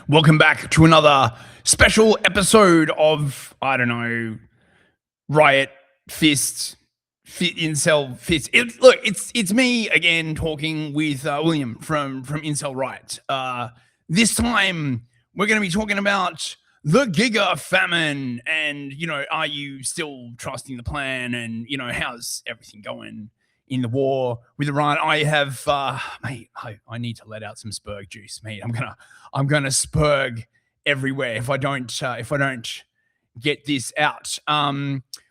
Welcome back to another special episode of, I don't know, Riot, Incel Fist. Look, it's me again talking with William from Incel Riot. This time we're going to be talking about the giga famine and, are you still trusting the plan and, how's everything going in the war with Iran. I have, mate, I need to let out some Spurg juice, mate. I'm gonna Spurg everywhere if I don't get this out.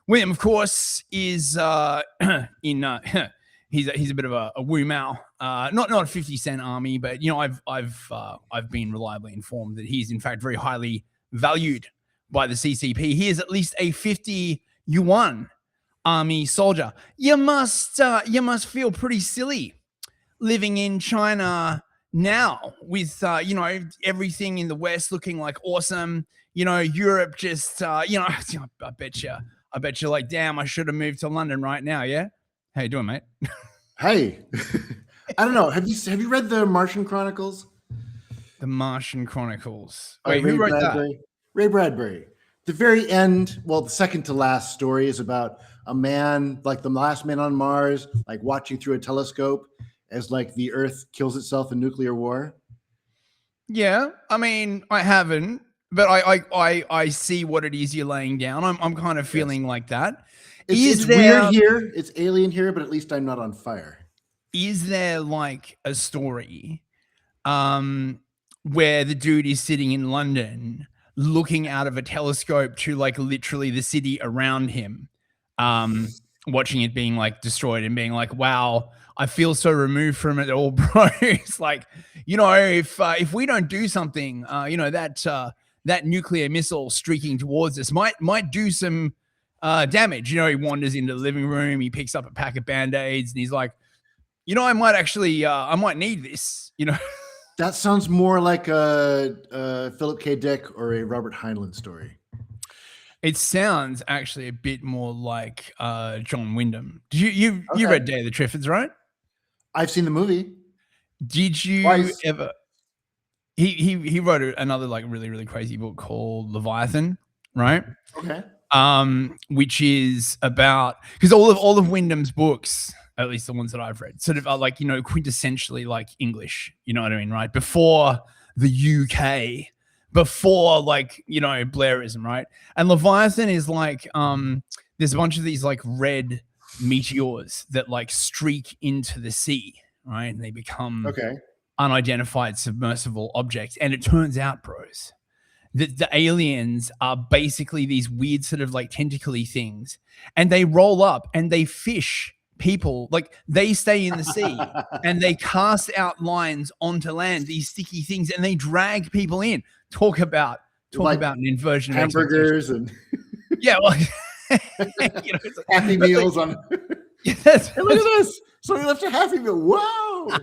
William, of course, is he's a bit of a Wu Mao, not a 50 Cent army, but I've been reliably informed that he's in fact very highly valued by the CCP. He is at least a 50 yuan army soldier. You must feel pretty silly living in China now with everything in the West looking like awesome. Europe just I bet you like, damn, I should have moved to London right now. Yeah, how you doing, mate? Hey, I don't know. Have you read the Martian Chronicles? The Martian Chronicles. Wait, who wrote that? Ray Bradbury. The very end, well, the second to last story is about a man, like the last man on Mars, like watching through a telescope as like the Earth kills itself in nuclear war. Yeah, I mean, I haven't, but I see what it is you're laying down. I'm kind of feeling like that. It's weird here. It's alien here, but at least I'm not on fire. Is there like a story where the dude is sitting in London looking out of a telescope to like literally the city around him, watching it being like destroyed and being like, wow, I feel so removed from it all, bro. It's like, if we don't do something, that nuclear missile streaking towards us might do some damage. He wanders into the living room, he picks up a pack of Band-Aids and he's like, I might need this, That sounds more like a Philip K. Dick or a Robert Heinlein story. It sounds actually a bit more like John Wyndham. You read Day of the Triffids, right? I've seen the movie. Did you ever? He wrote another like really, really crazy book called Leviathan, right? Okay. Which is about, because all of Wyndham's books, at least the ones that I've read, sort of are like, quintessentially like English, you know what I mean, right? Before the UK, before like, Blairism, right? And Leviathan is like, there's a bunch of these like red meteors that like streak into the sea, right? And they become unidentified submersible objects. And it turns out, bros, that the aliens are basically these weird sort of like tentacly things, and they roll up and they fish people. Like they stay in the sea and they cast out lines onto land, these sticky things, and they drag people in. Talk about an inversion of hamburgers and yeah, well, Happy Meals on. Yes. Hey, look at this! Somebody left a Happy Meal. Whoa!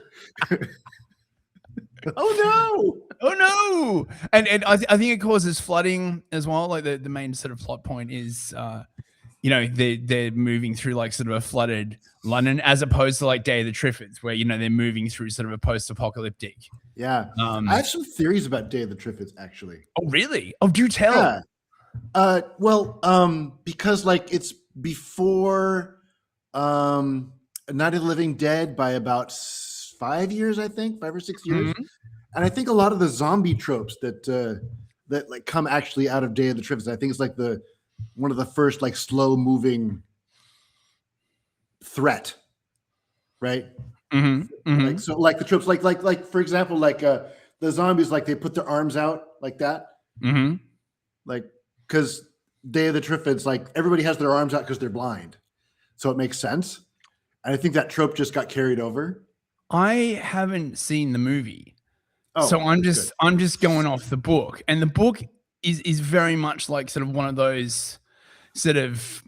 Oh no! And I think it causes flooding as well. Like the main sort of plot point is, they're moving through like sort of a flooded London, as opposed to like Day of the Triffids, where they're moving through sort of a post-apocalyptic. Yeah, I have some theories about Day of the Triffids, actually. Oh, really? Oh, do tell. Yeah. Because like it's before Night of the Living Dead by about 5 years, I think, 5 or 6 years. Mm-hmm. And I think a lot of the zombie tropes that like come actually out of Day of the Triffids, I think it's like one of the first like slow moving threat, right? Mm-hmm. Mm-hmm. Like, so like the tropes, like for example, like the zombies, like they put their arms out like that. Mm-hmm. Like, because Day of the Triffids, like everybody has their arms out because they're blind. So it makes sense. And I think that trope just got carried over. I haven't seen the movie. Oh, so I'm just going off the book. And the book is very much like sort of one of those sort of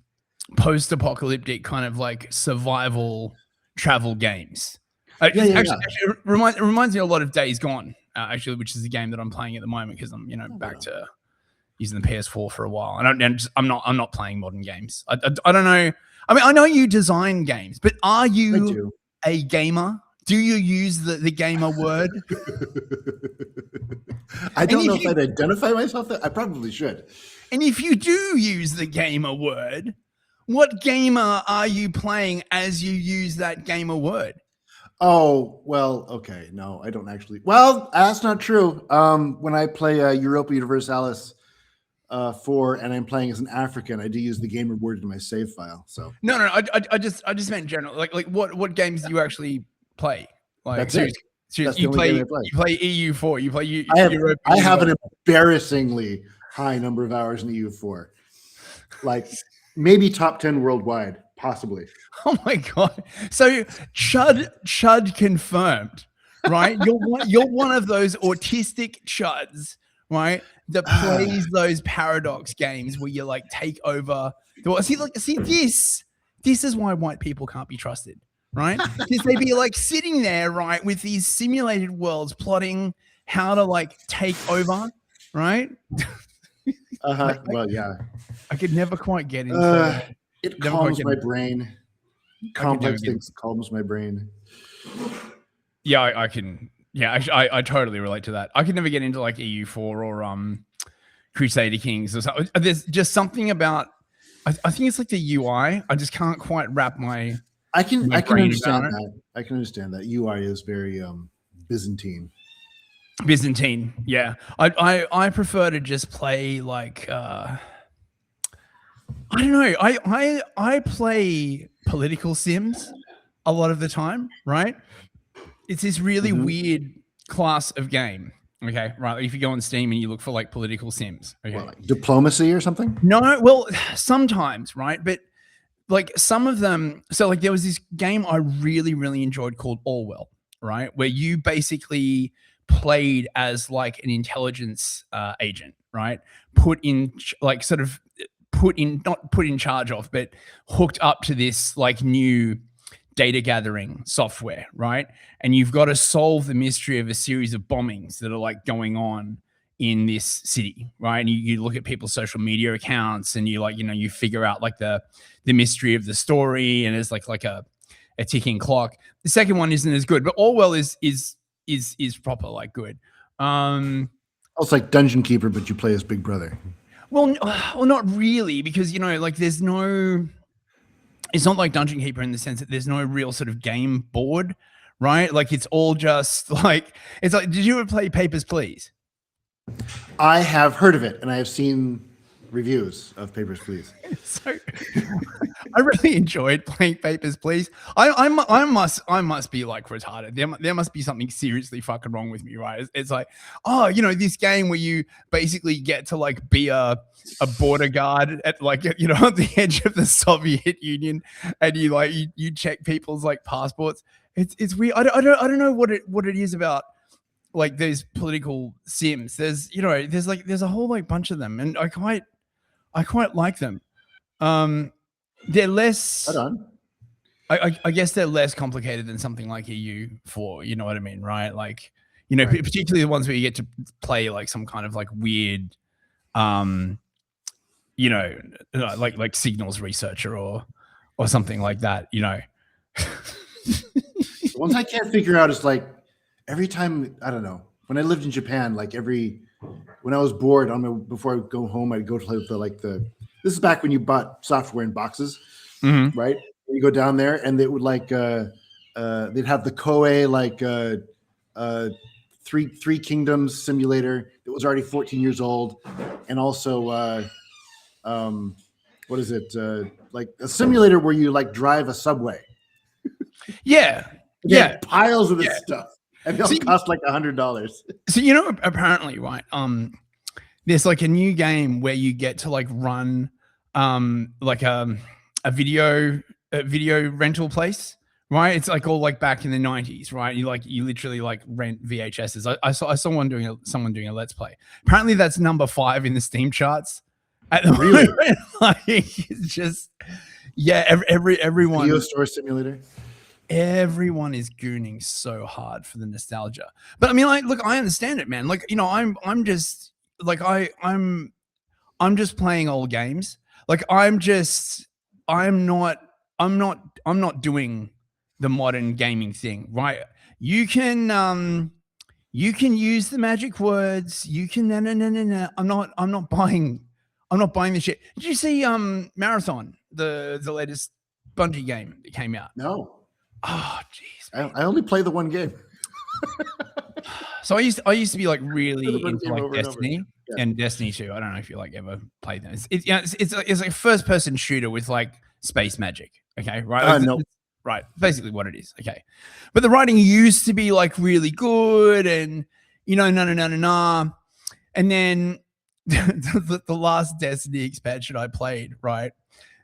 post-apocalyptic kind of like survival travel games. Actually, it reminds me a lot of Days Gone, actually, which is the game that I'm playing at the moment because I'm back to using the PS4 for a while. And I'm not playing modern games. I don't know. I mean, I know you design games, but are you a gamer? Do you use the gamer word? I don't know if I'd identify myself that. I probably should. And if you do use the gamer word, what gamer are you playing as you use that gamer word? Oh, well, okay. No, I don't actually. Well, that's not true. When I play Europa Universalis 4 and I'm playing as an African, I do use the gamer word in my save file. So No. I just meant general. Like what games do you actually play? Like that's it. That's the only game I play. You play EU4. You play I have an embarrassingly high number of hours in EU4. Like maybe top 10 worldwide, possibly. Oh my god! So chud confirmed, right? You're one of those autistic chuds, right? That plays those paradox games where you like take over. See this is why white people can't be trusted, right? Because they'd be like sitting there, right, with these simulated worlds, plotting how to like take over, right? Well, yeah. I could never quite get into it. Calms my brain. Complex things calms my brain. Yeah, I can. Yeah, I totally relate to that. I could never get into like EU4 or Crusader Kings or something. There's just something about. I think it's like the UI. I just can't quite wrap my. I can understand that. I can understand that UI is very Byzantine. Byzantine, yeah. I prefer to just play like I don't know. I play political sims a lot of the time, right? It's this really weird class of game. Okay, right. If you go on Steam and you look for like political sims, okay, like diplomacy or something. No, well, sometimes, right? But like some of them. So like there was this game I really enjoyed called Orwell, right? Where you basically played as like an intelligence agent, right? Not put in charge of, but hooked up to this like new data gathering software, right? And you've got to solve the mystery of a series of bombings that are like going on in this city, right? And you look at people's social media accounts and you like, you figure out like the mystery of the story, and it's like a ticking clock. The second one isn't as good, but Orwell is proper like good. It's like Dungeon Keeper, but you play as Big Brother. Well, not really, because like there's no. It's not like Dungeon Keeper in the sense that there's no real sort of game board, right? Like it's all just like it's like. Did you ever play Papers, Please? I have heard of it, and I have seen reviews of Papers, Please. So I really enjoyed playing Papers, Please. I must be like retarded. There must be something seriously fucking wrong with me, right? It's like, this game where you basically get to like be a border guard at like, at the edge of the Soviet Union, and you check people's like passports. It's weird. I don't know what it is about like those political sims. There's a whole like bunch of them, and I quite like them. They're less. Hold on. I guess they're less complicated than something like EU4. You know what I mean, right? Like, right. Particularly the ones where you get to play like some kind of like weird, like signals researcher or something like that. The ones I can't figure out is like every time, I don't know. When I lived in Japan, like when I was bored before I would go home, I'd go to this is back when you bought software in boxes, right? You go down there and they would like they'd have the Koei Three Kingdoms simulator that was already 14 years old, and also what is it? Like a simulator where you like drive a subway. Yeah. Piles of this stuff. And they'll cost like $100. So apparently, right? There's like a new game where you get to like run like a video rental place, right? It's like all like back in the 90s, right? You literally like rent VHSs. I saw someone doing a let's play. Apparently that's number 5 in the Steam charts at the really? moment. Like it's just everyone video store simulator. Everyone is gooning so hard for the nostalgia. But I mean, like, look, I understand it, man. Like, I'm just like I'm just playing old games. Like I'm not doing the modern gaming thing, right? You can You can use the magic words. You can no. I'm not buying this shit. Did you see Marathon, the latest Bungie game that came out? No. Oh jeez. I only play the one game. So I used to be like really into like Destiny and Destiny 2. I don't know if you like ever played that. It's like a first person shooter with like space magic. Okay, right? No. Right, basically what it is. Okay, but the writing used to be like really good, and no. And then the last Destiny expansion I played, right?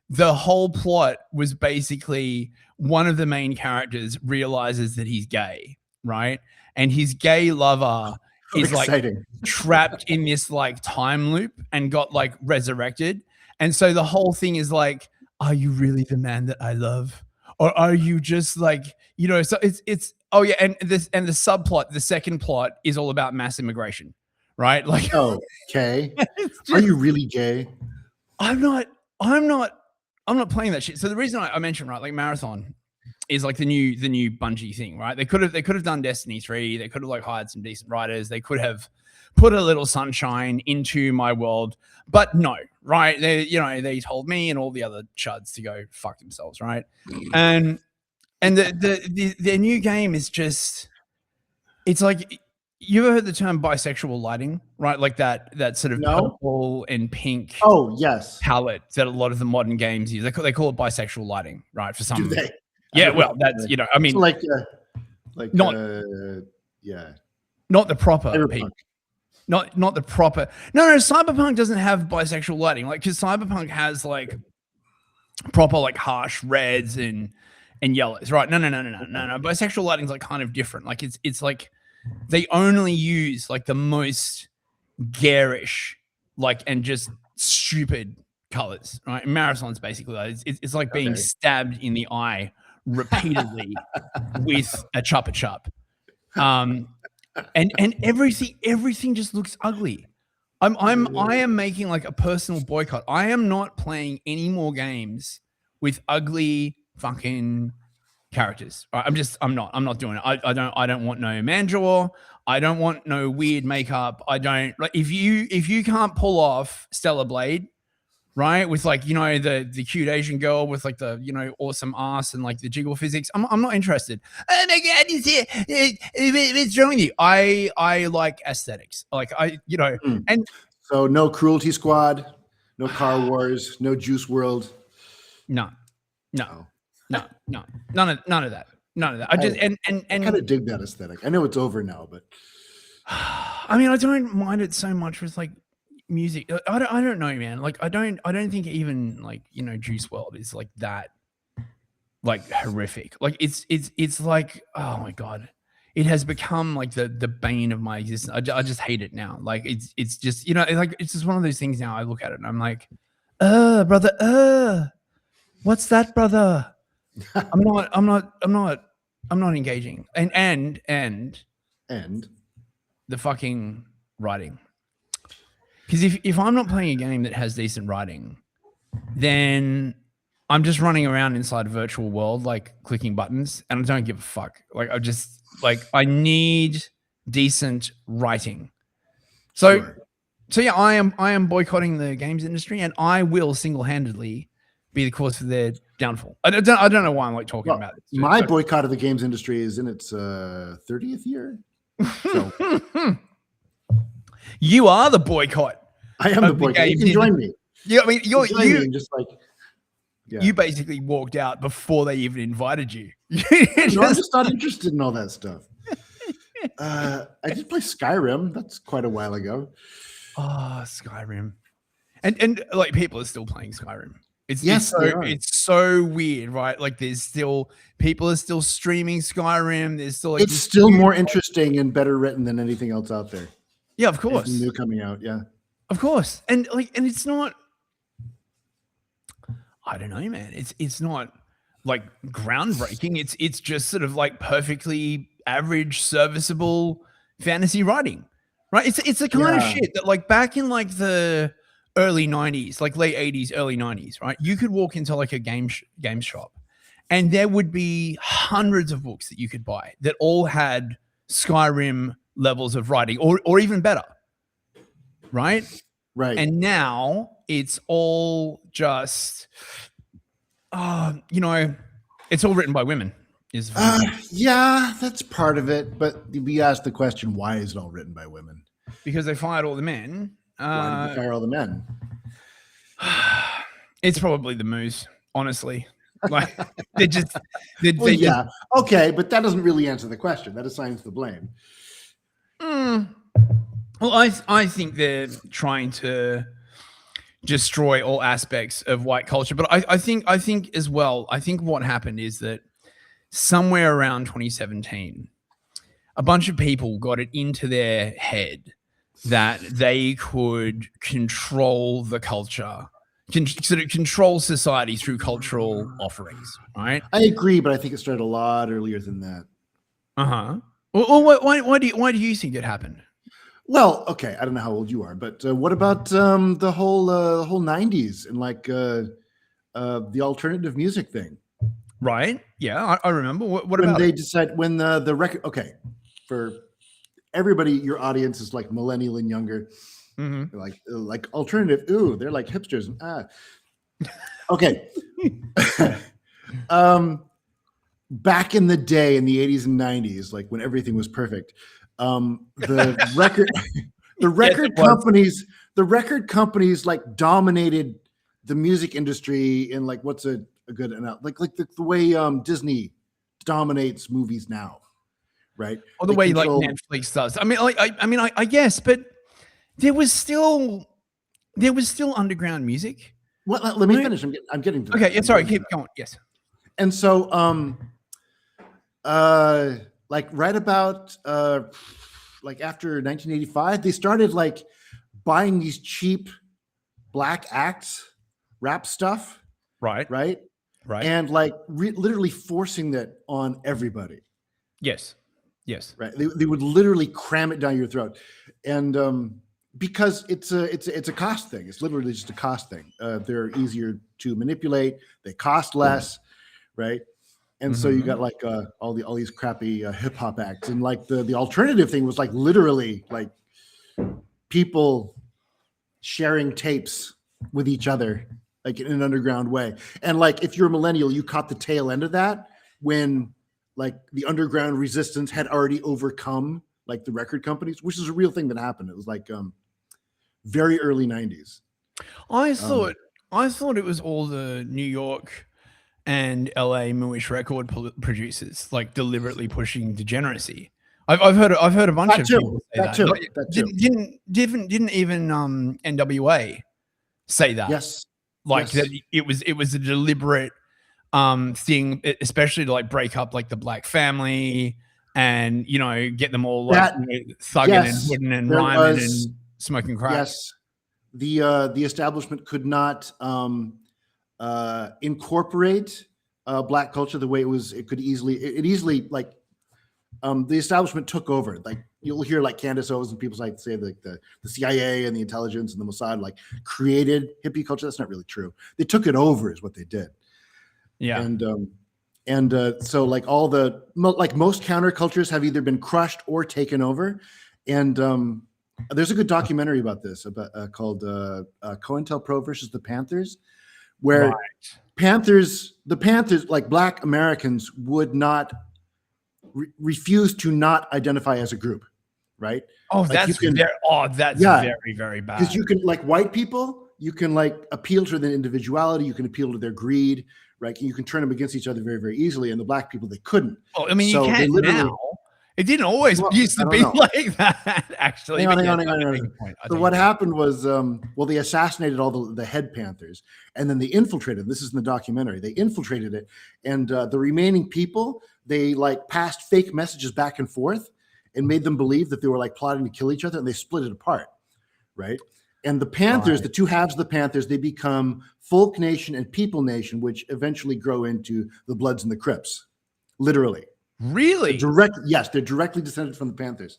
The whole plot was basically one of the main characters realizes that he's gay, right? And his gay lover is exciting. Like trapped in this like time loop and got like resurrected. And so the whole thing is like, are you really the man that I love? Or are you just like, so it's oh yeah, and the subplot, the second plot is all about mass immigration, right? Like okay. Are you really gay? I'm not playing that shit. So the reason I mentioned, right, like Marathon is like the new Bungie thing, right? They could have done Destiny 3. They could have like hired some decent writers. They could have put a little sunshine into my world, but no, right? They told me and all the other chuds to go fuck themselves, right? And the new game is just, it's like, you ever heard the term bisexual lighting, right? Like that sort of purple and pink palette that a lot of the modern games use. They call it bisexual lighting, right? For some, yeah. Well, that's I mean, so like not the proper pink. Not the proper. No, Cyberpunk doesn't have bisexual lighting, like, because Cyberpunk has like proper like harsh reds and yellows, right? No. Bisexual lighting's like kind of different. Like it's like they only use like the most garish, like, and just stupid colors, right? And Marathon's basically like, it's like being stabbed in the eye repeatedly with a chopper chop. And everything just looks ugly. I am making like a personal boycott. I am not playing any more games with ugly fucking characters. I'm not doing it. I don't want no manjaw. I don't want no weird makeup. I don't like, if you can't pull off Stellar Blade, right, with like the cute Asian girl with like the awesome ass and like the jiggle physics, I'm not interested. Oh my god, what's wrong with you? I like aesthetics, like and so no Cruelty Squad, no Car Wars, no Juice World. No, none of that. I just and I kind of dig that aesthetic. I know it's over now, but I mean, I don't mind it so much with like music. I don't know, man. Like I don't think even like Juice World is like that like horrific. Like it's like, oh my god, it has become like the bane of my existence. I just hate it now. Like it's just like it's just one of those things now. I look at it and I'm like, brother, what's that, brother? I'm not engaging. And the fucking writing. Because if I'm not playing a game that has decent writing, then I'm just running around inside a virtual world, like clicking buttons, and I don't give a fuck. Like I need decent writing. So yeah, I am boycotting the games industry, and I will single-handedly be the cause for their downfall. I don't know why I'm like talking about this. My boycott of the games industry is in its 30th year. So. You are the boycott. I am the boycott. You can join me. Yeah, I mean, you just like you basically walked out before they even invited you. I'm just not interested in all that stuff. I did play Skyrim. That's quite a while ago. Oh, Skyrim, and like people are still playing Skyrim. It's so weird, right? Like there's still people are still streaming Skyrim. There's still like, it's still more interesting and better written than anything else out there. Yeah, of course. Anything new coming out, yeah. Of course. And it's not, I don't know, man. It's not like groundbreaking. It's just sort of like perfectly average, serviceable fantasy writing. Right? It's the kind of shit that like back in like the early 90s, like late 80s, early 90s, right? You could walk into like a game shop and there would be hundreds of books that you could buy that all had Skyrim levels of writing, or even better, right? Right. And now it's all just, it's all written by women. Yeah, that's part of it. But we asked the question, why is it all written by women? Because they fired all the men. Why did they fire all the men? It's probably the moose, honestly. Like yeah. Okay, but that doesn't really answer the question. That assigns the blame. Well, I think they're trying to destroy all aspects of white culture, but I think as well. I think what happened is that somewhere around 2017, a bunch of people got it into their head that they could control the culture, sort of control society through cultural offerings, right? I agree, but I think it started a lot earlier than that. Well, why do you think it happened? Well, okay, I don't know how old you are, but what about the whole 90s and like the alternative music thing? Right. Yeah, I remember. What when about they it? decide when the record? Okay, for everybody, your audience is like millennial and younger. Mm-hmm. Like alternative. Ooh, they're like hipsters. Okay. Back in the day, in the 80s and 90s, like when everything was perfect, the record companies like dominated the music industry in like what's a good like the way Disney dominates movies now, right? Or the way like Netflix does. I mean, I guess, but there was still underground music. Well, let me finish. I'm getting to that. Okay, yeah, sorry, keep going. Yes. And so, like right about like after 1985, they started like buying these cheap black acts, rap stuff, right, and like literally forcing that on everybody. Yes, right. They would literally cram it down your throat, and because it's a cost thing. It's literally just a cost thing. They're easier to manipulate. They cost less, right? And so you got like all these crappy hip hop acts, and like the alternative thing was like literally like people sharing tapes with each other, like in an underground way. And like if you're a millennial, you caught the tail end of that when like the underground resistance had already overcome like the record companies, which is a real thing that happened. It was like very early 90s. I thought it was all the New York and LA Mooish record producers like deliberately pushing degeneracy. I've heard a bunch of people say that. Didn't even NWA say that? Yes. Like that it was a deliberate thing, especially to like break up like the black family and get them all like thugging and hooding and rhyming and smoking crack. Yes. The establishment could not incorporate black culture the way it easily like the establishment took over. Like you'll hear like Candace Owens and people like say like the CIA and the intelligence and the Mossad like created hippie culture. That's not really true. They took it over is what they did. Yeah. And so like all the like most countercultures have either been crushed or taken over. And there's a good documentary about this called COINTELPRO versus the Panthers, where the Panthers, like black Americans would not refuse to not identify as a group, right? Oh, like that's very, very bad. Because you can, like white people, you can like appeal to their individuality, you can appeal to their greed, right? And you can turn them against each other very, very easily. And the black people, they couldn't. Oh, I mean, so you can now. It didn't always used to be like that, actually. Hang on. So what happened was, they assassinated all the head Panthers, and then they infiltrated. This is in the documentary. They infiltrated it, and the remaining people, they like passed fake messages back and forth, and made them believe that they were like plotting to kill each other, and they split it apart, right? And the Panthers, the two halves of the Panthers, they become Folk Nation and People Nation, which eventually grow into the Bloods and the Crips, literally. Really? They're directly descended from the Panthers.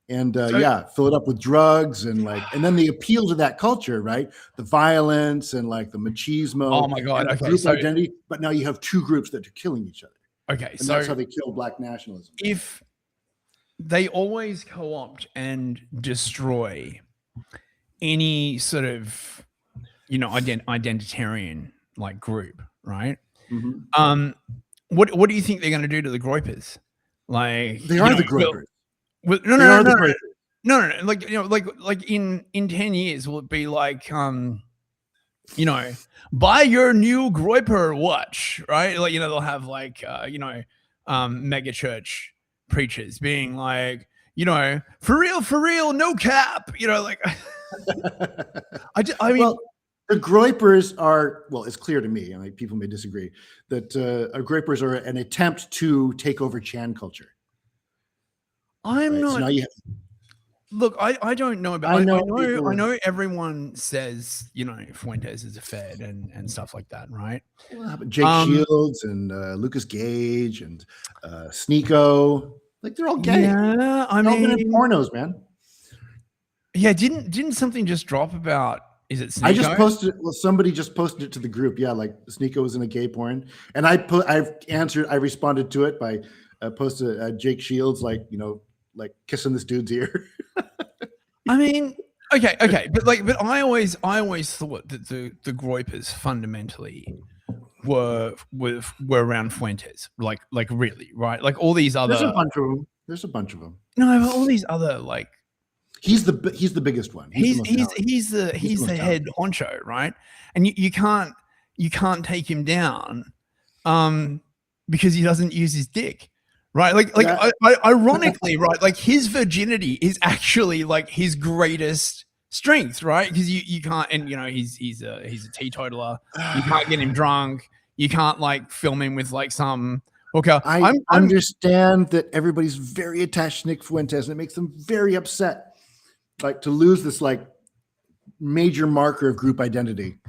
And fill it up with drugs and then they appeal to that culture, right? The violence and like the machismo. Oh my God. Okay. Group identity. But now you have two groups that are killing each other. Okay. And that's how they kill black nationalism. If they always co-opt and destroy any sort of, you know, identitarian like group, right? Mhm. What do you think they're going to do to the Gropers? Like, They you are know, the Gropers. no, They are the Gropers. no, like, you know, like in 10 years, will it be like, you know, buy your new Groper watch, right? Like, you know, they'll have like, you know, mega church preachers being like, you know, for real, no cap, you know, like, I mean, Well, the Groypers are, well, it's clear to me, I mean, people may disagree, that Groypers are an attempt to take over Chan culture. I'm Right? So not. now you, Look, I don't know about. I know I people, know everyone says, you know, Fuentes is a Fed and stuff like that, right? Jake Shields and Lucas Gage and Sneeko, like they're all gay. Yeah, I They've all been in mean, pornos, man. yeah, didn't something just drop about? Is it Sneeko? I just posted it. Well, somebody just posted it to the group. Yeah, like Sneeko was in a gay porn, and I responded to it by posted Jake Shields, like, you know, like kissing this dude's ear. I mean, okay, but I always thought that the Groypers fundamentally were around Fuentes, like really, right? Like all these other. There's a bunch of them. There's a bunch of them. No, but all these other like. He's the biggest one. He's the head honcho, right? And you can't take him down, because he doesn't use his dick, right? Like ironically, right? Like his virginity is actually like his greatest strength, right? Because you can't, and you know he's a teetotaler. You can't get him drunk. You can't like film him with like some. Okay, I understand that everybody's very attached to Nick Fuentes, and it makes them very upset. Like to lose this like major marker of group identity,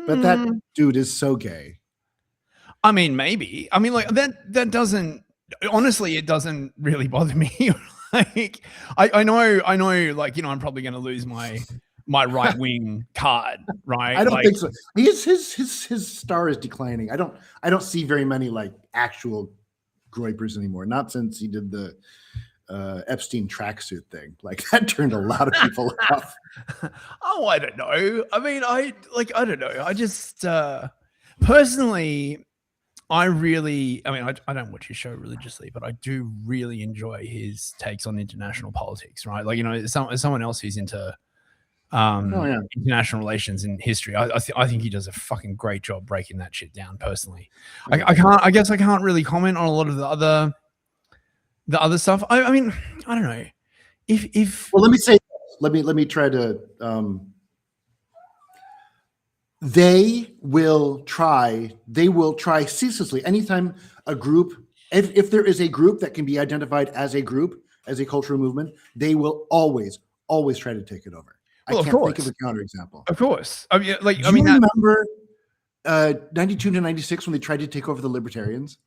but that dude is so gay. I mean, maybe. I mean, like that doesn't. Honestly, it doesn't really bother me. Like, I know. Like, you know, I'm probably going to lose my right wing card, right? I don't like, think so. His star is declining. I don't see very many like actual Groypers anymore. Not since he did the Epstein tracksuit thing. Like that turned a lot of people off. Oh, I don't know. I mean, I don't know. I just personally, I mean, I don't watch his show religiously, but I do really enjoy his takes on international politics, right? Like, you know, as someone else who's into international relations and history, I think he does a fucking great job breaking that shit down personally. I guess I can't really comment on a lot of the other stuff. I mean, I don't know. If well, let me say, let me try to. They will try ceaselessly. Anytime a group, if there is a group that can be identified as a group, as a cultural movement, they will always try to take it over. Well, I can't think of a counterexample. Of course. I mean, like, Do you remember 92 to 96 when they tried to take over the libertarians?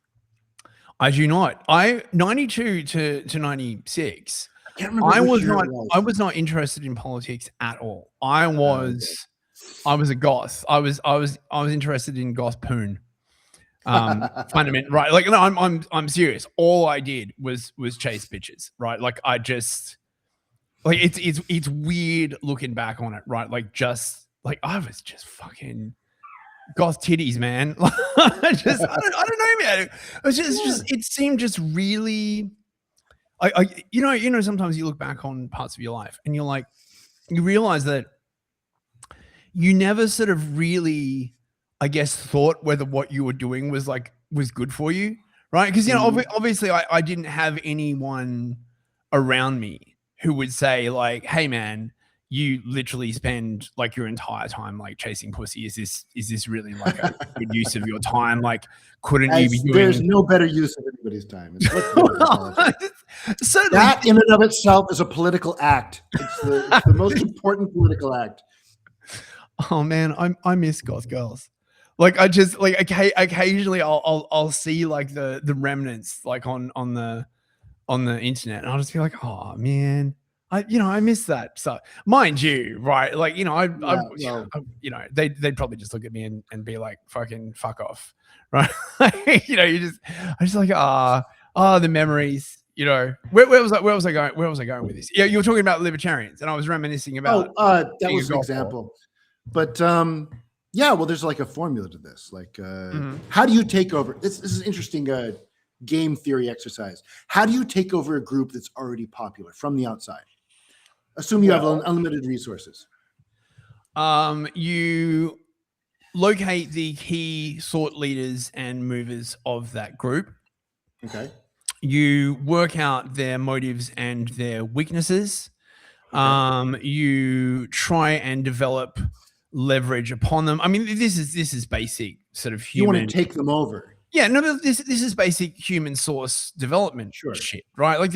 I do not. 92 to 96. I can't remember. I was not interested in politics at all. I was a goth. I was interested in goth poon. Fundament, right? Like, no, I'm serious. All I did was chase bitches, right? Like, I just like it's weird looking back on it, right? Like, just like I was just fucking goth titties, man. I don't know, man. It seemed just really. You know, sometimes you look back on parts of your life and you're like, you realize that you never sort of really, I guess, thought whether what you were doing was good for you, right? Because, you know, obviously I didn't have anyone around me who would say like, hey man, you literally spend like your entire time like chasing pussy. Is this really like a good use of your time? Like, couldn't you be doing? There's no better use of anybody's time. Certainly. That in and of itself is a political act. It's the most important political act. Oh man, I miss goth girls. Like, I just like occasionally I'll see like the remnants like on the internet, and I'll just be like, oh man, I miss that. So mind you, right? Like, you know, you know, they'd probably just look at me and be like, fucking fuck off, right? You know, I'm just like, the memories, You know, where was I going? Where was I going with this? Yeah, you were talking about libertarians, and I was reminiscing about. That was an example. But yeah, well, there's like a formula to this. Like, how do you take over? This is an interesting game theory exercise. How do you take over a group that's already popular from the outside? Assume you have unlimited resources. You locate the key thought leaders and movers of that group. Okay. You work out their motives and their weaknesses. Okay. You try and develop leverage upon them. I mean, this is basic sort of human. You want to take them over. Yeah, no, but this is basic human source development shit, right? Like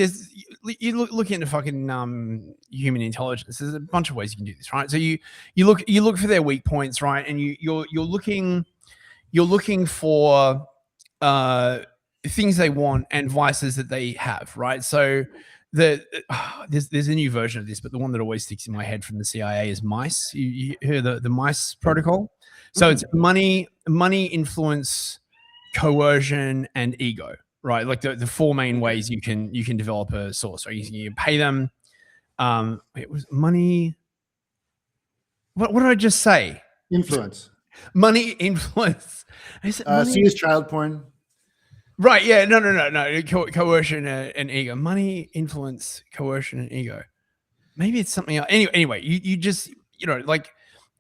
you look into fucking human intelligence. There's a bunch of ways you can do this, right? So you look for their weak points, right? And you're looking for things they want and vices that they have, right? So there's a new version of this, but the one that always sticks in my head from the CIA is mice. You hear the mice protocol? So it's money, influence, coercion, and ego, right? Like the four main ways you can develop a source. Right? You pay them. It was money. What did I just say? Influence. Money, influence. See his child porn. Right, yeah, no. Coercion and ego. Money, influence, coercion, and ego. Maybe it's something else. Anyway, you just, like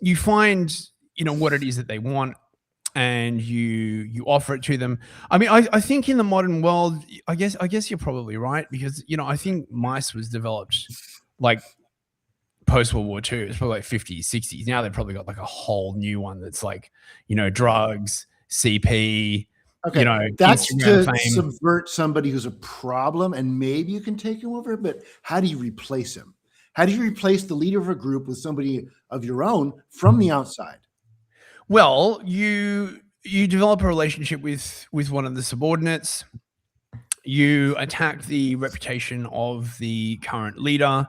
you find, what it is that they want and you offer it to them. I mean, I think in the modern world, I guess you're probably right because, I think mice was developed like post-World War II. It's probably like 50s, 60s. Now they've probably got like a whole new one that's like, drugs, CP, okay, that's Instagram to fame. Subvert somebody who's a problem, and maybe you can take him over. But how do you replace him? How do you replace the leader of a group with somebody of your own from the outside? Well, you develop a relationship with one of the subordinates. You attack the reputation of the current leader.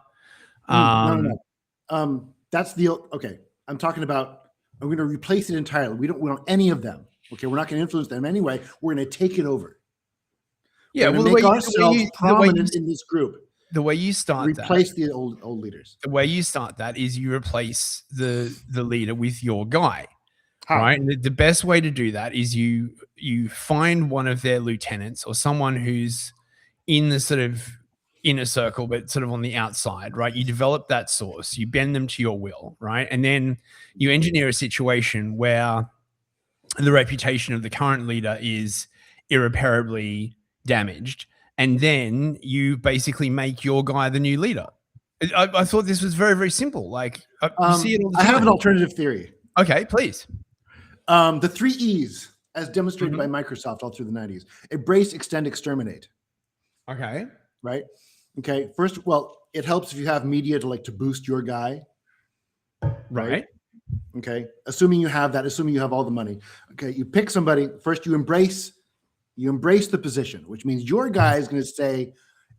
No. That's okay. I'm talking about. I'm going to replace it entirely. We don't want any of them. Okay, we're not going to influence them anyway. We're going to take it over. Yeah, we'll make ourselves prominent in this group. The way you start replace the old leaders. The way you start that is you replace the leader with your guy. How? Right? And the best way to do that is you find one of their lieutenants or someone who's in the sort of inner circle, but sort of on the outside, right? You develop that source, you bend them to your will, right? And then you engineer a situation where the reputation of the current leader is irreparably damaged. And then you basically make your guy the new leader. I thought this was very, very simple. Like, you see it all the time. I have an alternative theory. Okay, please. The 3 E's, as demonstrated by Microsoft all through the 90s. Embrace, extend, exterminate. Okay. Right? Okay. First, well, it helps if you have media to boost your guy. Right. Okay. Assuming you have that, assuming you have all the money. Okay. You pick somebody. First, you embrace the position, which means your guy is going to say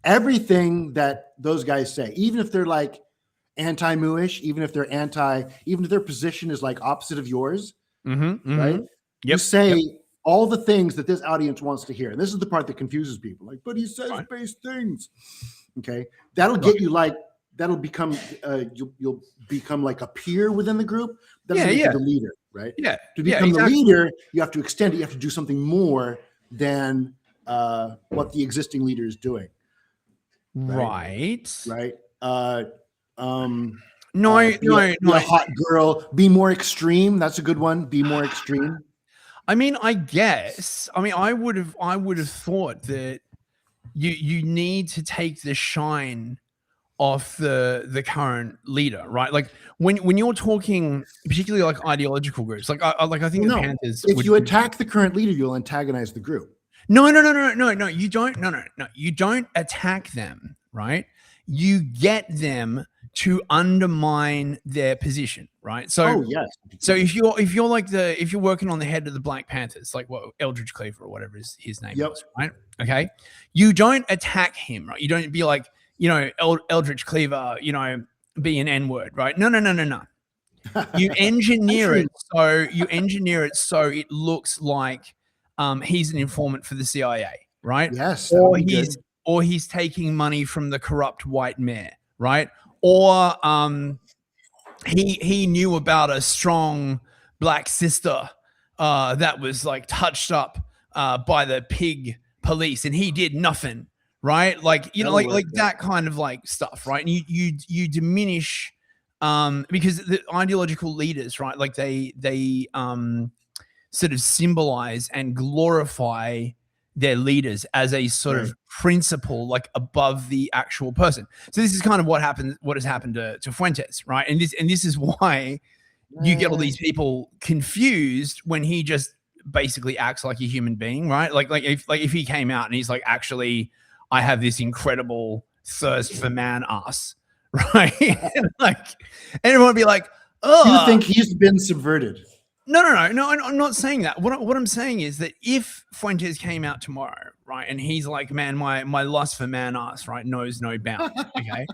everything that those guys say, even if they're like anti-mooish, even if their position is like opposite of yours. Right? Yep. You say all the things that this audience wants to hear. And this is the part that confuses people. Like, but he says base things. Okay. That'll get you that'll become you'll become like a peer within the group. That'll make you the leader, right? Yeah. To become the leader, you have to extend it. You have to do something more than what the existing leader is doing. Right. No, a hot girl. Be more extreme. That's a good one. Be more extreme. I mean, I guess. I mean, I would have thought that you need to take the shine off the current leader, right? Like when you're talking, particularly like ideological groups, I think the Panthers. If you attack the current leader, you'll antagonize the group. No. You don't. No. You don't attack them, right? You get them to undermine their position, right? So, So if you're working on the head of the Black Panthers, like Eldridge Cleaver or whatever his name is, right? Okay, you don't attack him, right? You don't be like, Eldridge Cleaver, be an N-word, right? No. You engineer it so it looks like he's an informant for the CIA, right? Yes. or he's taking money from the corrupt white mayor, right? Or he knew about a strong black sister that was like touched up by the pig police, and he did nothing, right? Like, you know, like that kind of like stuff, right? And you diminish because the ideological leaders, right? Like they sort of symbolize and glorify their leaders as a sort of principle, like above the actual person. So this is kind of what has happened to Fuentes, right? And this is why you get all these people confused when he just basically acts like a human being, right? Like if he came out and he's like, actually, I have this incredible thirst for man ass, right? And like everyone would be like, oh, you think he's been subverted? No, I'm not saying that. What I'm saying is that if Fuentes came out tomorrow, right, and he's like, man, my lust for man ass, right, knows no bounds, okay?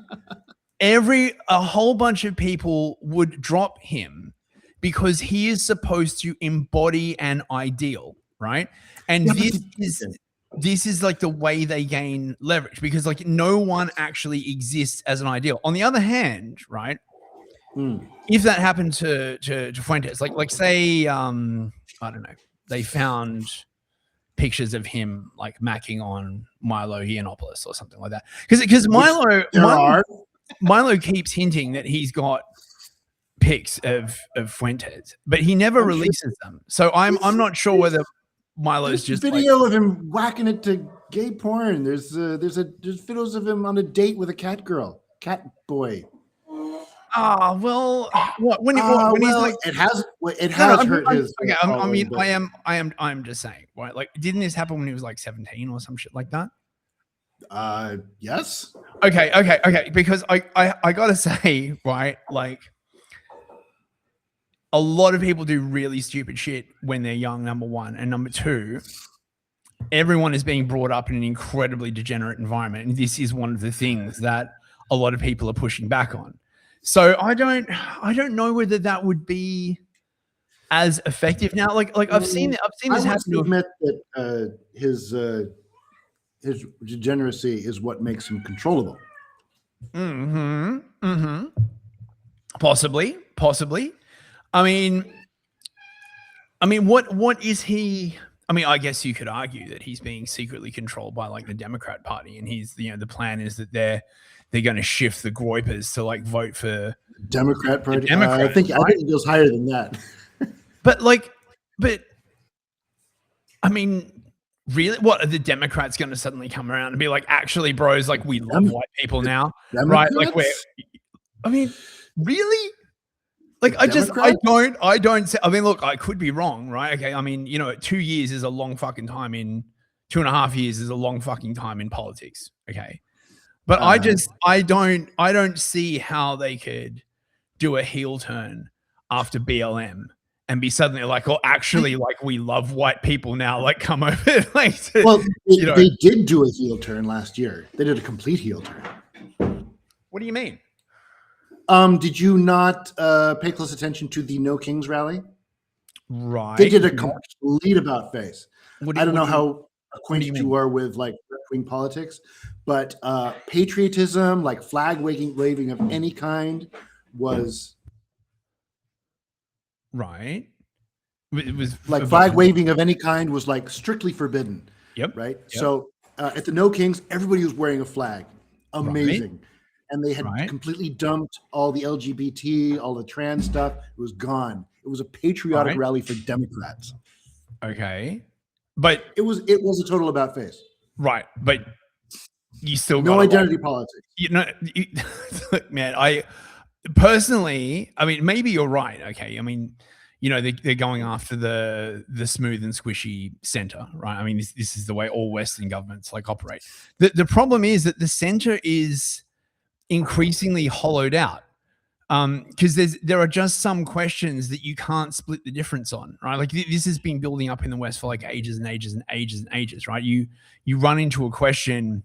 A whole bunch of people would drop him because he is supposed to embody an ideal, right? And this is like the way they gain leverage, because like no one actually exists as an ideal. On the other hand, right? If that happened to Fuentes, like say, I don't know, they found pictures of him like macking on Milo Yiannopoulos or something like that, because Milo keeps hinting that he's got pics of Fuentes, but he never releases them. So I'm not sure whether Milo's just video of him whacking it to gay porn. There's videos of him on a date with a cat boy. Well, what when he's like, it has hurt his. Okay, I'm just saying, right? Like, didn't this happen when he was like 17 or some shit like that? Yes. Okay. Because I gotta say, right, like, a lot of people do really stupid shit when they're young. Number one, and number two, everyone is being brought up in an incredibly degenerate environment, and this is one of the things that a lot of people are pushing back on. So I don't know whether that would be as effective now. Like I've seen this happen. To admit that his degeneracy is what makes him controllable. Possibly. I mean, what is he? I mean, I guess you could argue that he's being secretly controlled by like the Democrat Party, and he's, you know, the plan is that they're going to shift the Gropers to like vote for Democrat Party. I think it goes higher than that. but I mean, really, what are the Democrats going to suddenly come around and be like, actually, bros, like we love white people now, right? Like really? Like I don't say, I mean, look, I could be wrong, right? Okay. I mean, you know, 2 years is a long fucking time 2.5 years is a long fucking time in politics. Okay. But I don't see how they could do a heel turn after BLM and be suddenly like, oh, actually, like we love white people now, like come over. Like, they did do a heel turn last year. They did a complete heel turn. What do you mean? Did you not pay close attention to the No Kings rally? Right. They did a complete about face. I don't know how acquainted you are with like left-wing politics, but patriotism, like flag waving of any kind, was right. It was like flag waving of any kind was like strictly forbidden. Yep. Right. Yep. So at the No Kings, everybody was wearing a flag. Amazing. Right. And they had completely dumped all the LGBT, all the trans stuff. It was gone. It was a patriotic rally for Democrats. Okay. But it was a total about face. Right. But you still no identity politics. You know, look, man, I personally, I mean, maybe you're right. Okay. I mean, you know, they're going after the smooth and squishy center, right? I mean, this is the way all Western governments like operate. The problem is that the center is increasingly hollowed out because there are just some questions that you can't split the difference on, right? Like this has been building up in the West for like ages and ages and ages and ages, right? You run into a question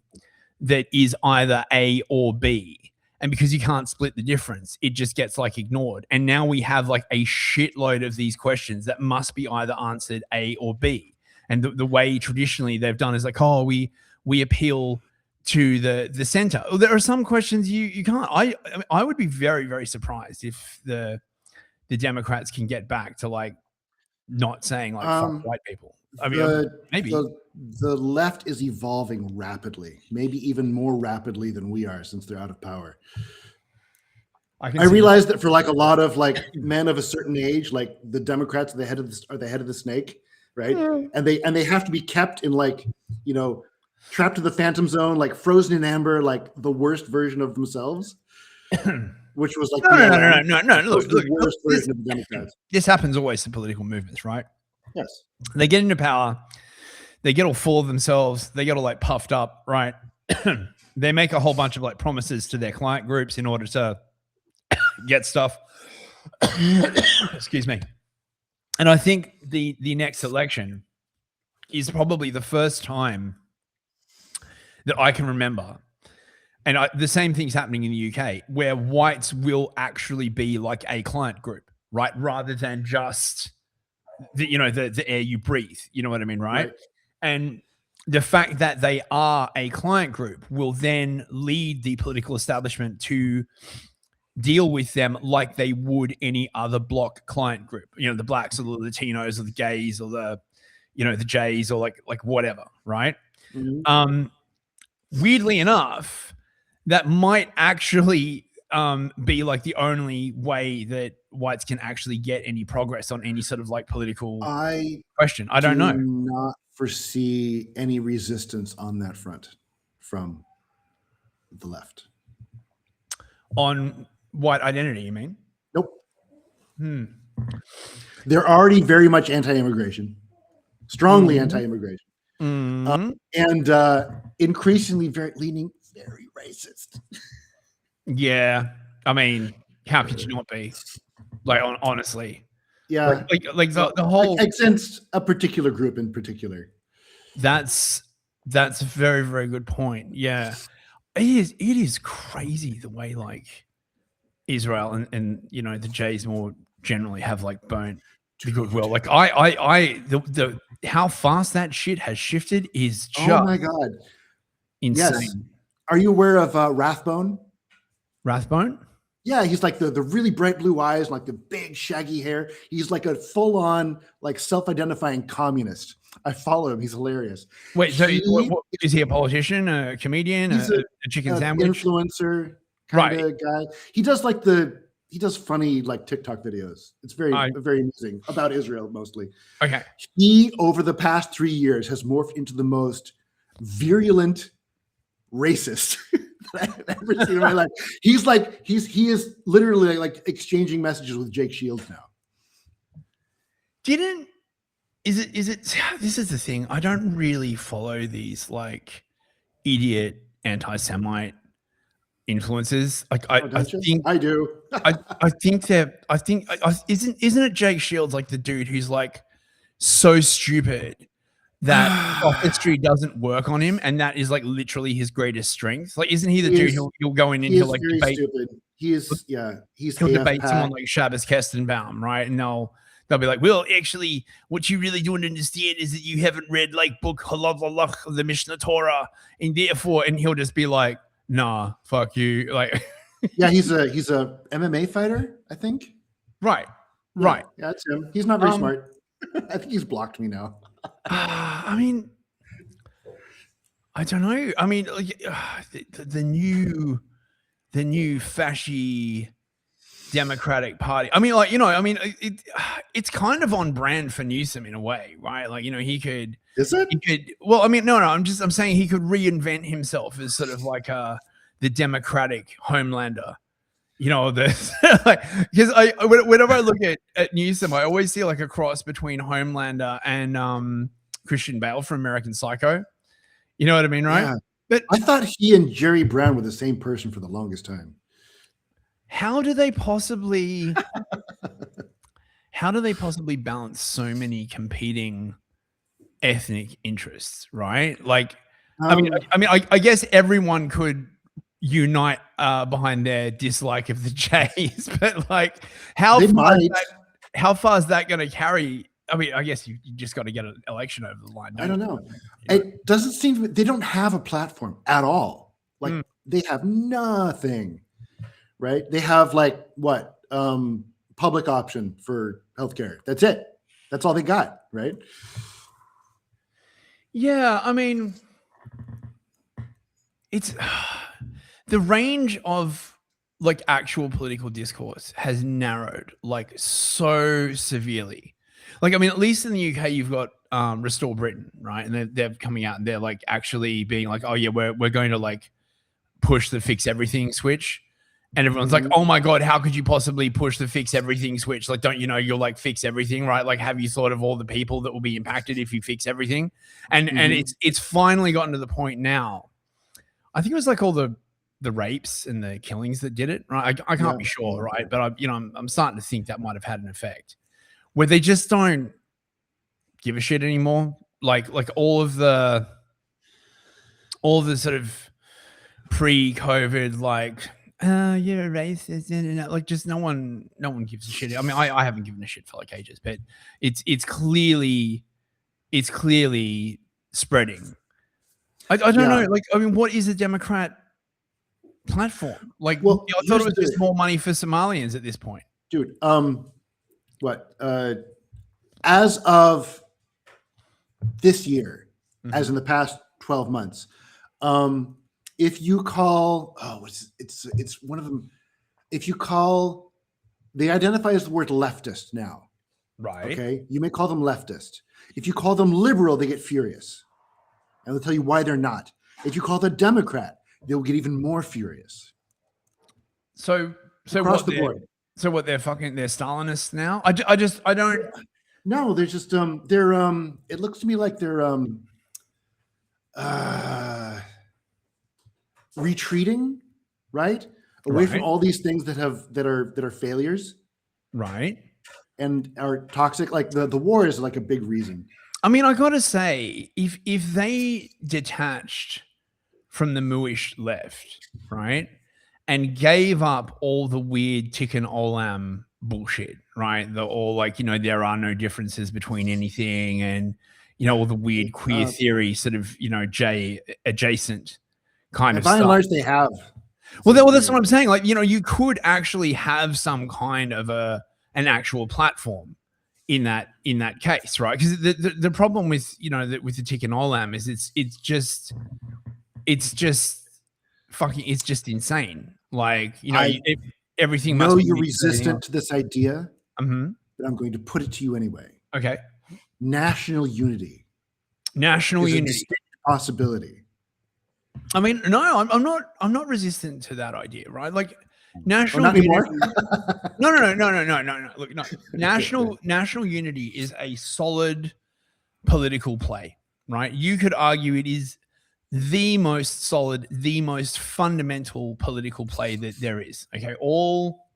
that is either A or B, and because you can't split the difference, it just gets like ignored. And now we have like a shitload of these questions that must be either answered A or B. And the way traditionally they've done is like, oh, we appeal to the center. There are some questions you can't. I would be very, very surprised if the Democrats can get back to like not saying like fuck white people. I mean, maybe the left is evolving rapidly, maybe even more rapidly than we are, since they're out of power. I realize that for like a lot of like men of a certain age, like the Democrats are the head of the snake, right? Yeah. And they have to be kept in like, you know, trapped in the phantom zone, like frozen in amber, like the worst version of themselves, which was like no. Look, the worst version of the Democrats. This happens always to political movements, right? Yes. They get into power, they get all full of themselves, they get all like puffed up, right? They make a whole bunch of like promises to their client groups in order to get stuff. Excuse me. And I think the next election is probably the first time that I can remember, and the same thing's happening in the UK, where whites will actually be like a client group, right? Rather than just the air you breathe. You know what I mean, right? And the fact that they are a client group will then lead the political establishment to deal with them like they would any other block client group. You know, the blacks or the Latinos or the gays or the Jays or like whatever, right? Mm-hmm. Weirdly enough, that might actually be like the only way that whites can actually get any progress on any sort of like political question. I don't know. Not foresee any resistance on that front from the left. On white identity, you mean? Nope. They're already very much anti-immigration, strongly anti-immigration, and increasingly leaning very racist. Yeah, I mean, how could you not be? Like, honestly, yeah, like the whole against a particular group in particular. That's a very, very good point. Yeah, it is crazy the way like Israel and the Jays more generally have like burnt the goodwill. Like the how fast that shit has shifted is just oh my god insane. Yes. Are you aware of Rathbone? Rathbone? Yeah, he's like the really bright blue eyes, like the big shaggy hair. He's like a full-on like self-identifying communist. I follow him. He's hilarious. Wait, so is he a politician, a comedian, a chicken sandwich? Influencer kind of guy. He does funny like TikTok videos. It's very amusing about Israel mostly. Okay. He over the past 3 years has morphed into the most virulent racist that I've ever seen in my life. He is literally like exchanging messages with Jake Shields now. Is it this is the thing. I don't really follow these like idiot anti-Semite influences. Like I think I do. I think isn't it Jake Shields like the dude who's like so stupid that sophistry doesn't work on him, and that is like literally his greatest strength? Like, isn't he the dude he'll go in and he'll like debate? Stupid. He'll debate someone like Shabbos Kestenbaum, right? And they'll be like, well, actually, what you really don't understand is that you haven't read like book Halalalach of the Mishnah Torah, and therefore, and he'll just be like, nah, fuck you. Like, yeah, he's a MMA fighter, I think. Right. Yeah, that's him. He's not very smart. I think he's blocked me now. I mean, I don't know. I mean, the new fasci Democratic Party. I mean, like, it's kind of on brand for Newsom in a way, right? Like, he could. Is it? He could. Well, I mean, no. I'm saying he could reinvent himself as sort of like the Democratic Homelander. Because whenever I look at Newsom, I always see like a cross between Homelander and Christian Bale from American Psycho. You know what I mean, right? Yeah. But I thought he and Jerry Brown were the same person for the longest time. How do they possibly balance so many competing ethnic interests, right? Like, I guess everyone could unite behind their dislike of the Jays, but like, how far is that going to carry I mean, I guess you just got to get an election over the line. I don't know. You know? It doesn't seem they don't have a platform at all. Like they have nothing, right? They have like what public option for healthcare. That's it. That's all they got, right? Yeah, I mean, it's the range of like actual political discourse has narrowed like so severely. Like, I mean, at least in the UK, you've got Restore Britain, right? And they're coming out and they're like actually being like, oh yeah, we're going to like push the fix everything switch. And everyone's like, oh my God, how could you possibly push the fix everything switch? Like, don't you know you'll like fix everything, right? Like, have you thought of all the people that will be impacted if you fix everything? And it's finally gotten to the point now. I think it was like all the rapes and the killings that did it, right? I can't be sure, right? But I'm starting to think that might have had an effect where they just don't give a shit anymore. Like all the sort of pre-COVID, like, you're a racist, like just no one gives a shit. I mean, I haven't given a shit for like ages, but it's clearly spreading. I don't know. Like, I mean, what is a Democrat platform? Like, well, I thought it was just more money for Somalians at this point. Dude, as of this year, as in the past 12 months, if you call, it's one of them. If you call, they identify as the word leftist now. Right. Okay. You may call them leftist. If you call them liberal, they get furious. And they'll tell you why they're not. If you call them Democrat, they'll get even more furious. So across the board. So what, they're Stalinists now? I don't. No, they're just, it looks to me like they're, retreating, right? Away from all these things that are failures. Right. And are toxic. Like the war is like a big reason. I mean, I gotta say, if they detached from the mooish left, right, and gave up all the weird Tikkun Olam bullshit, right? The all like, there are no differences between anything, and all the weird queer theory sort of, adjacent kind of by stuff. And large, they have. Well, that's what I'm saying. Like, you could actually have some kind of an actual platform in that case, right? Because the problem with with the Tikkun Olam is it's just insane. Like everything. Know you're resistant to this idea, but I'm going to put it to you anyway. Okay. National unity. National is unity. A distinct possibility. I mean, no, I'm not resistant to that idea, right? Like national unity. No. Look, no. National unity is a solid political play, right? You could argue it is the most solid, the most fundamental political play that there is. Okay, all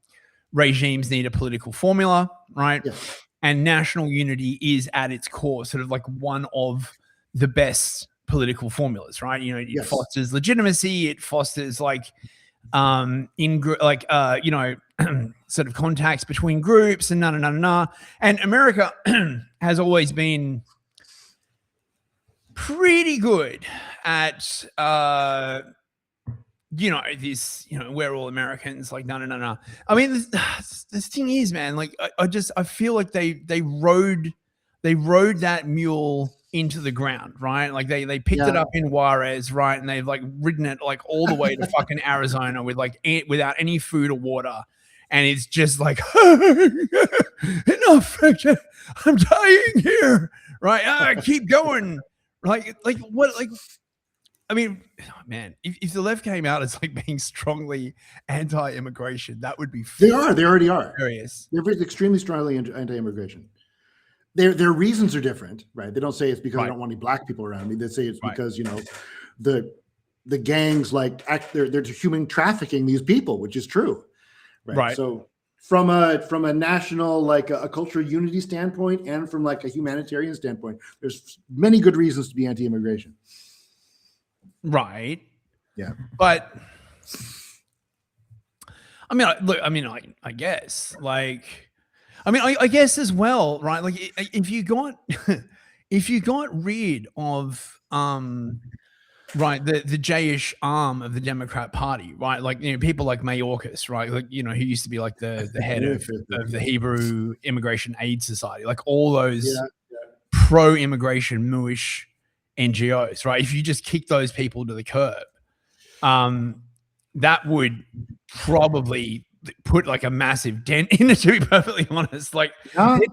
regimes need a political formula, right? Yeah. And national unity is at its core sort of like one of the best political formulas, right? It fosters legitimacy, it fosters like sort of contacts between groups and and America has always been pretty good at we're all Americans, like no. I mean, this thing is, man, like I feel like they rode that mule into the ground, right? Like they picked it up in Juarez, right? And they've like ridden it like all the way to fucking Arizona with like without any food or water. And it's just like, enough, I'm dying here, right? Keep going. Like what, like, I mean, man, if the left came out as like being strongly anti-immigration, that would be they already are. Furious. They're extremely strongly anti-immigration. Their reasons are different, right? They don't say it's because I don't want any black people around me. They say it's because the gangs like they're human trafficking these people, which is true, right? So from a national like a cultural unity standpoint and from like a humanitarian standpoint, there's many good reasons to be anti-immigration. Right. Yeah. But I mean, I guess like. I mean, I guess as well, right? Like if you got if you got rid of right the J-ish arm of the Democrat Party, right? Like people like Mayorkas, right? Like who used to be like the head of the Hebrew Immigration Aid Society, like all those pro-immigration Mooish NGOs, right? If you just kick those people to the curb, that would probably put like a massive dent in it, to be perfectly honest. Like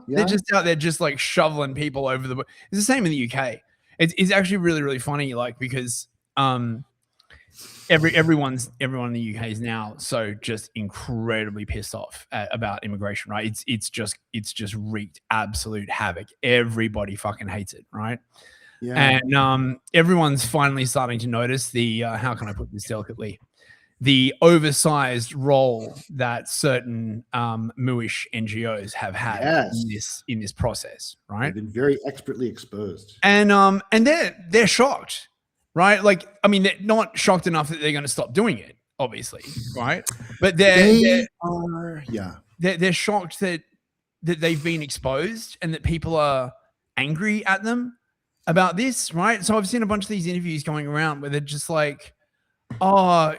they're just out there just like shoveling people over the. It's the same in the UK. It's actually really, really funny, like because everyone in the UK is now so just incredibly pissed off about immigration, right? It's just wreaked absolute havoc. Everybody fucking hates it, right? Yeah. And everyone's finally starting to notice the how can I put this delicately? The oversized role that certain Mooish NGOs have had in this process, right? They've been very expertly exposed, and they're shocked, right? Like, I mean, they're not shocked enough that they're going to stop doing it, obviously, right? But they're shocked that they've been exposed and that people are angry at them about this, right? So I've seen a bunch of these interviews going around where they're just like, oh,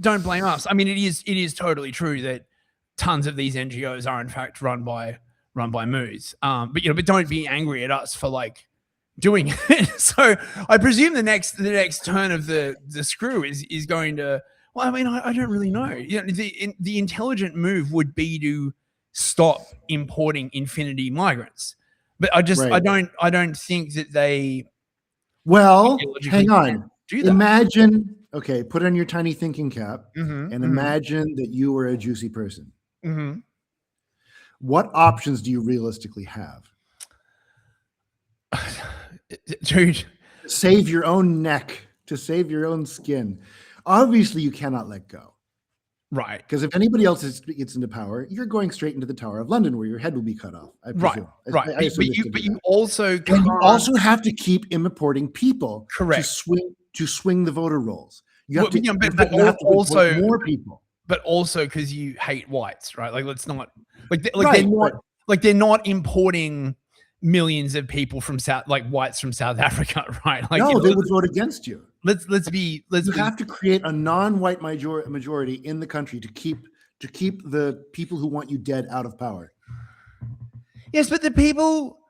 don't blame us. I mean, it is totally true that tons of these NGOs are in fact run by moos. But don't be angry at us for like doing it. So I presume the next turn of the screw is going to. Well, I mean, I don't really know. The intelligent move would be to stop importing infinity migrants, but I don't think that they. Well, hang on. Imagine, okay, put on your tiny thinking cap and imagine that you were a juicy person. What options do you realistically have? Dude. Save your own neck, to save your own skin. Obviously, you cannot let go. Right. Because if anybody else gets into power, you're going straight into the Tower of London where your head will be cut off. I presume. Right. But you also have to keep importing people to swing the voter rolls. You have to also more people. But also because you hate whites, right? Like let's not they're not importing millions of people from whites from South Africa, right? Like no, they would vote against you. You have to create a non-white majority in the country to keep the people who want you dead out of power. Yes, but the people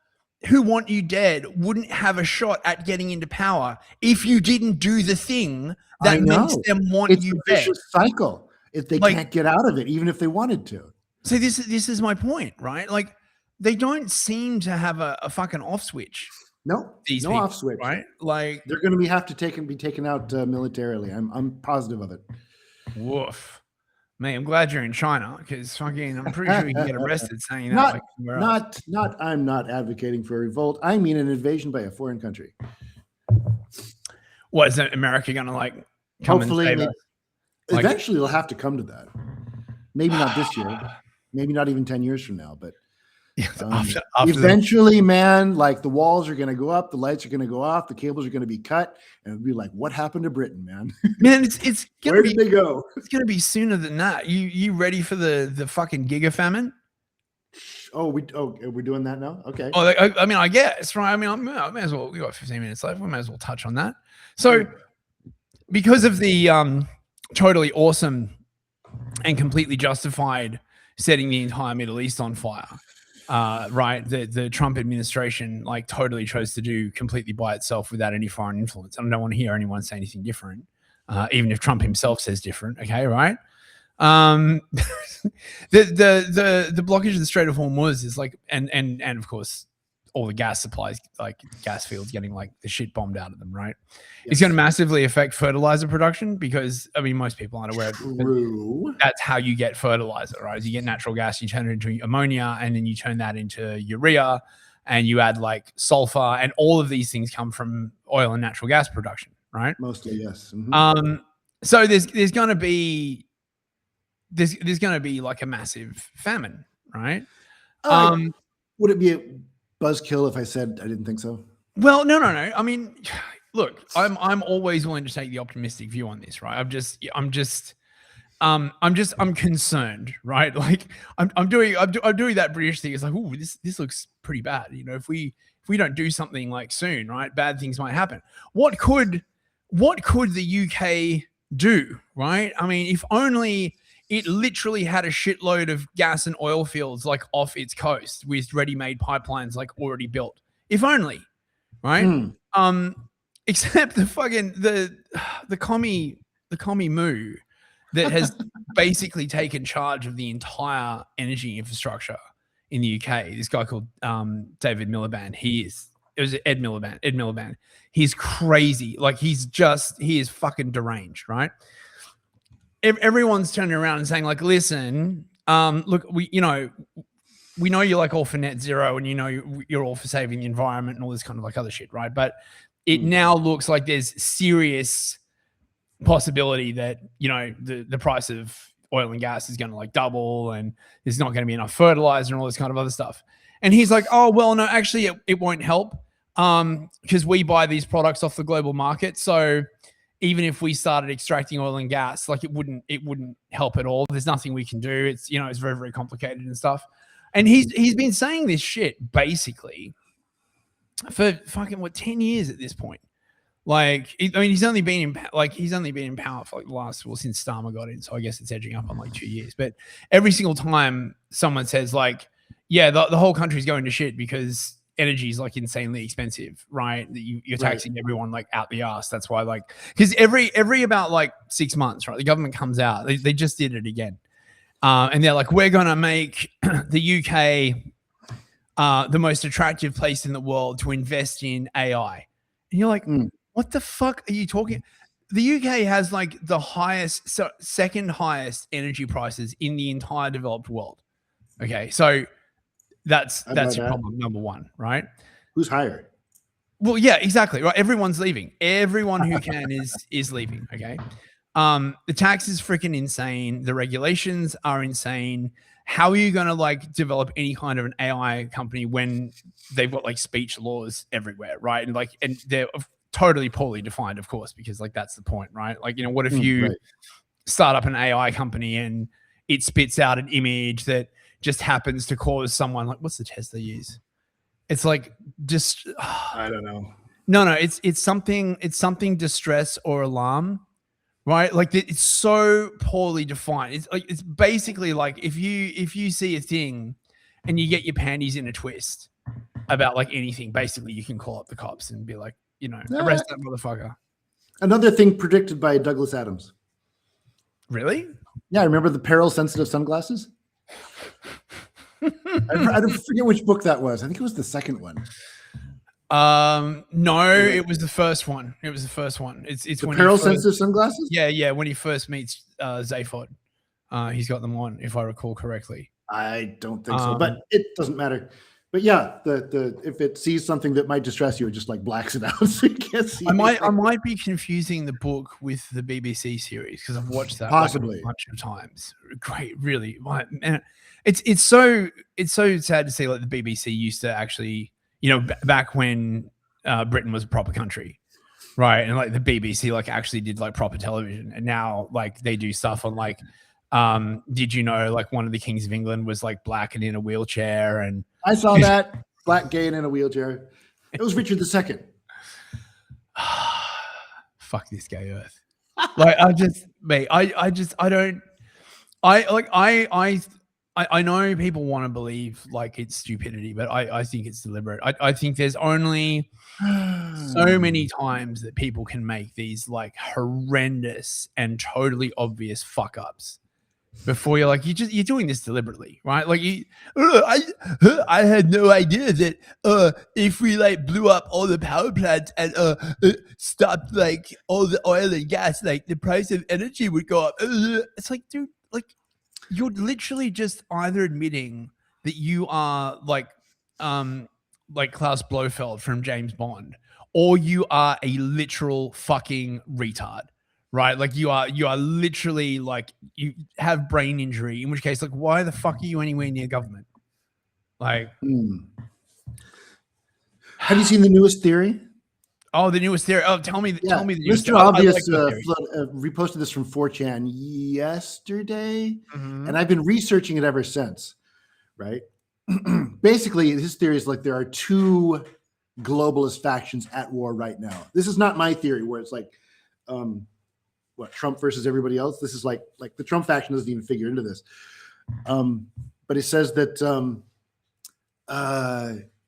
who want you dead wouldn't have a shot at getting into power if you didn't do the thing that makes them want you dead. It's a vicious cycle. If they can't get out of it, even if they wanted to. So this is my point, right? Like they don't seem to have a fucking off switch. No people, off switch, right? Like they're going to have to be taken out militarily. I'm positive of it. Woof, man. I'm glad you're in China because fucking I'm pretty sure you can get arrested saying that. I'm not advocating for a revolt. I mean an invasion by a foreign country. What is America going to like? Hopefully, eventually they'll have to come to that. Maybe not this year. Maybe not even 10 years from now, but. After eventually, man, like the walls are going to go up, the lights are going to go off, the cables are going to be cut, and it'll be like, what happened to Britain, man? Man, it's gonna where did they go? It's going to be sooner than that. You ready for the fucking giga famine? Are we doing that now? Okay. Oh, I mean, I guess, right? I mean, I may as well. We got 15 minutes left. We may as well touch on that. So, because of the totally awesome and completely justified setting the entire Middle East on fire. Right, the Trump administration like totally chose to do completely by itself without any foreign influence. I don't want to hear anyone say anything different, even if Trump himself says different. Okay, right? The blockage of the Strait of Hormuz is like, and of course, all the gas supplies, like gas fields, getting like the shit bombed out of them. Right? Yes. It's going to massively affect fertilizer production because I mean most people aren't aware of it. But that's how you get fertilizer, right? You get natural gas, you turn it into ammonia, and then you turn that into urea, and you add like sulfur, and all of these things come from oil and natural gas production, right? Mostly, yes. So there's going to be like a massive famine, right? Would it be a buzzkill if I said I didn't think so? Well, no. I mean, look, I'm always willing to take the optimistic view on this, right? I'm just I'm concerned, right? Like I'm doing that British thing. It's like, oh, this looks pretty bad. You know, if we don't do something like soon, right, bad things might happen. What could the UK do, right? I mean, if only it literally had a shitload of gas and oil fields like off its coast with ready-made pipelines like already built. If only, right? Except the fucking the commie moo that has basically taken charge of the entire energy infrastructure in the UK. This guy called David Miliband. It was Ed Miliband. He's crazy. Like he is fucking deranged, right? Everyone's turning around and saying like, listen, look, we know you're like all for net zero and you know you're all for saving the environment and all this kind of like other shit, right? But it now looks like there's serious possibility that, you know, the price of oil and gas is going to like double and there's not going to be enough fertilizer and all this kind of other stuff. And he's like, oh, well, no, actually it won't help because we buy these products off the global market. So even if we started extracting oil and gas, like it wouldn't help at all. There's nothing we can do. It's, you know, it's very, very complicated and stuff. And he's been saying this shit basically for fucking 10 years at this point. Like, I mean, he's only been in power for like the last, well, since Starmer got in. So I guess it's edging up on like 2 years. But every single time someone says like, yeah, the whole country's going to shit because energy is like insanely expensive, right? You're taxing everyone like out the ass. That's why, like, because every about like 6 months, right, the government comes out. They just did it again, and they're like, we're gonna make the UK the most attractive place in the world to invest in AI. And you're like, what the fuck are you talking? The UK has like the second highest energy prices in the entire developed world. Okay, so that's problem number one, right? Who's higher? Well, yeah, exactly. Right. Everyone's leaving. Everyone who can is leaving. Okay. The tax is freaking insane. The regulations are insane. How are you going to like develop any kind of an AI company when they've got like speech laws everywhere, right? And they're totally poorly defined, of course, because like that's the point, right? Like, you know, what if you start up an AI company and it spits out an image that just happens to cause someone like, what's the test they use? It's like just I don't know. No, it's something distress or alarm, right? Like it's so poorly defined. It's like it's basically like if you see a thing and you get your panties in a twist about like anything, basically you can call up the cops and be like, you know, arrest that motherfucker. Another thing predicted by Douglas Adams. Really? Yeah, remember the peril sensitive sunglasses? I don't forget which book that was. I think it was the second one. No, it was the first one. It's the when peril sensitive sunglasses. Yeah. When he first meets Zaphod, he's got them on, if I recall correctly. I don't think so, but it doesn't matter. But yeah, the if it sees something that might distress you, it just like blacks it out so you can't see. I might be confusing the book with the BBC series because I've watched that possibly like a bunch of times. Great, really. Man, it's so sad to see like the BBC used to actually, you know, back when Britain was a proper country, right? And like the BBC like actually did like proper television, and now like they do stuff on like, did you know like one of the kings of England was like black and in a wheelchair? And I saw that black gay and in a wheelchair. It was Richard II. Fuck this gay earth. Like I know people want to believe like it's stupidity, but I think it's deliberate. I think there's only so many times that people can make these like horrendous and totally obvious fuck ups before you're like, you're doing this deliberately, right? Like I had no idea that if we like blew up all the power plants and stopped like all the oil and gas, like the price of energy would go up. It's like, dude, like you're literally just either admitting that you are like Klaus Blofeld from James Bond, or you are a literal fucking retard. Right, like you are literally like you have brain injury. In which case, like, why the fuck are you anywhere near government? Like, have you seen the newest theory? Oh, the newest theory. Oh, tell me the newest. Mr. I Obvious like the theories. reposted this from 4chan yesterday, Mhm. and I've been researching it ever since. Right? Basically, his theory is like there are two globalist factions at war right now. This is not my theory, where it's like, Trump versus everybody else. This is like the Trump faction doesn't even figure into this. But it says that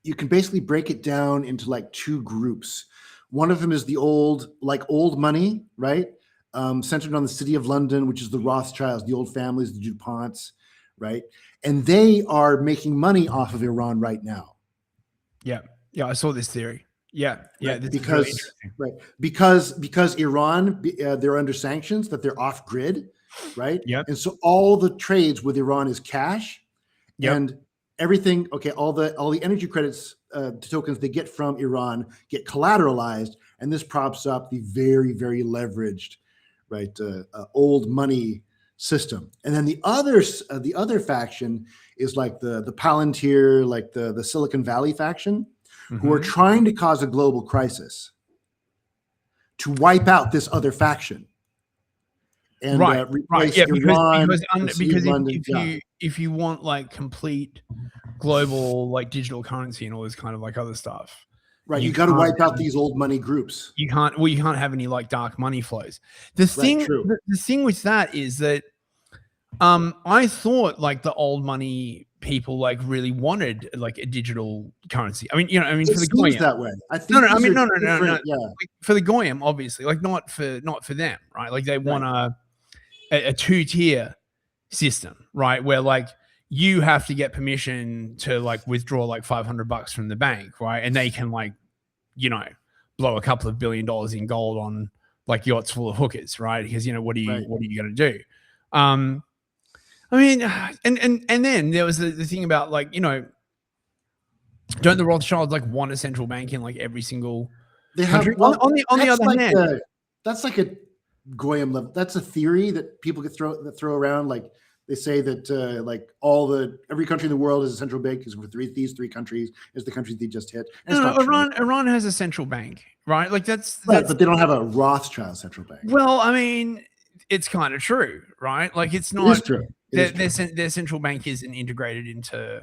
you can basically break it down into like two groups. One of them is the old money, right? Centered on the city of London, which is the Rothschilds, the old families, the DuPonts, right? And they are making money off of Iran right now. Yeah. I saw this theory. Yeah. Right? This because is really right because Iran, they're under sanctions, that they're off grid, right? Yep. And so all the trades with Iran is cash, and everything. Okay, all the energy credits, tokens they get from Iran get collateralized, and this props up the very, very leveraged, right, old money system. And then the other faction is like the Palantir, like the Silicon Valley faction, who are trying to cause a global crisis to wipe out this other faction and replace Iran. Because if you want like complete global like digital currency and all this kind of like other stuff, right, you got to wipe out these old money groups. You can't have any like dark money flows. The thing with that is that I thought like the old money people like really wanted like a digital currency. I mean, for the Goyim that way. I think no. Yeah. Like, for the Goyim, obviously, like not for them, right? Like they want a two-tier system, right? Where like you have to get permission to like withdraw like $500 from the bank, right? And they can like, blow a couple of $1 billion in gold on like yachts full of hookers, right? Because what are you going to do? I mean, and then there was the thing about like, don't the Rothschilds like want a central bank in like every single country? On the other hand, that's like a Goyim level. That's a theory that people could throw around. Like they say that like every country in the world is a central bank, because these three countries is the countries they just hit. And Iran has a central bank, right? Like that's but they don't have a Rothschild central bank. Well, I mean, it's kind of true, right? Like it's not. It is true. Their central bank isn't integrated into.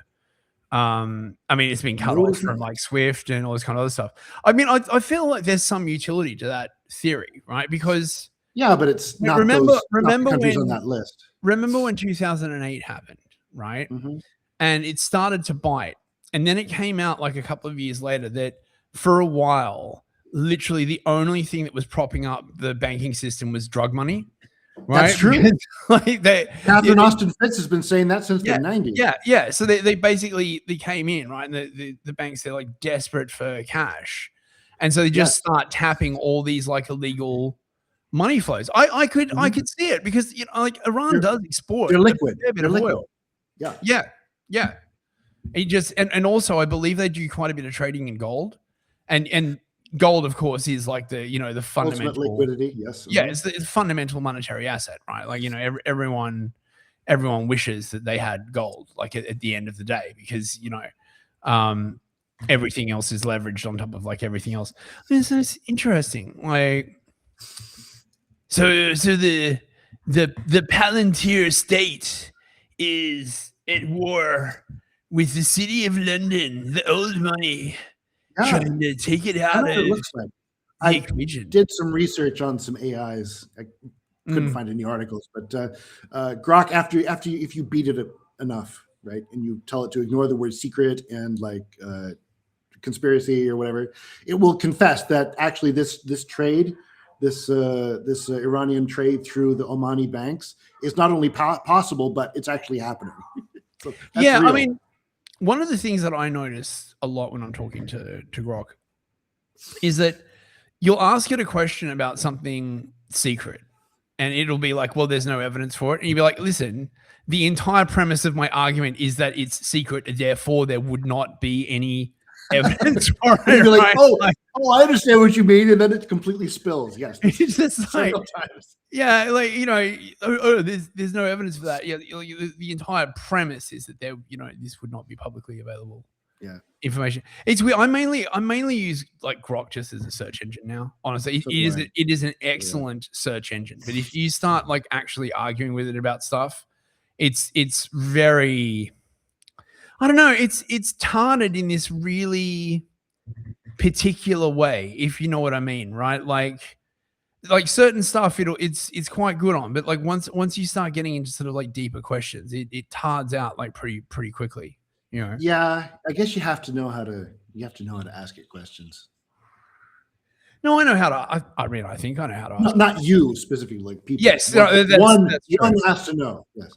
I mean, it's been cut off from like SWIFT and all this kind of other stuff. I mean, I feel like there's some utility to that theory, right? Because but it's not. Remember countries on that list. Remember when 2008 happened, right? Mm-hmm. And it started to bite, and then it came out like a couple of years later that for a while, literally the only thing that was propping up the banking system was drug money. Right? That's true. Like Catherine Austin Fitz has been saying that since the 90s. Yeah. So they basically came in, right? And the banks, they're like desperate for cash. And so they just start tapping all these like illegal money flows. I could see it because like Iran does export. They're liquid. They're liquid. Yeah. And also I believe they do quite a bit of trading in gold. And gold, of course, is like the fundamental ultimate liquidity. Yes. Yeah, it's the fundamental monetary asset, right? Like everyone wishes that they had gold, like at the end of the day, because everything else is leveraged on top of like everything else. I mean, so it's interesting. Like, so the Palantir state is at war with the city of London, the old money. Trying to take it out of it looks like. I did some research on some AIs. I couldn't find any articles, but Grok, if you beat it enough, right, and you tell it to ignore the word secret and like conspiracy or whatever, it will confess that actually this trade, this Iranian trade through the Omani banks is not only possible, but it's actually happening. So real. I mean, one of the things that I notice a lot when I'm talking to Grok is that you'll ask it a question about something secret and it'll be like, well, there's no evidence for it. And you'll be like, listen, the entire premise of my argument is that it's secret. Therefore, there would not be any evidence for it. You're like, I understand what you mean. And then it completely spills. Yes. It's just like, yeah, like, there's no evidence for that. Yeah. The entire premise is that this would not be publicly available Yeah. information. It's weird. I mainly use like Grok just as a search engine now. Honestly, So it is an excellent search engine. But if you start like actually arguing with it about stuff, it's very, I don't know. It's tarted in this really particular way, if you know what I mean, right? Like certain stuff, it's quite good on, but like once you start getting into sort of like deeper questions, it tards out like pretty quickly, you know. Yeah, I guess you have to know how to ask it questions. No, I know how to. I mean, I think I know how to ask. Not you specifically, like people. Yes, one that's true. has to know. Yes.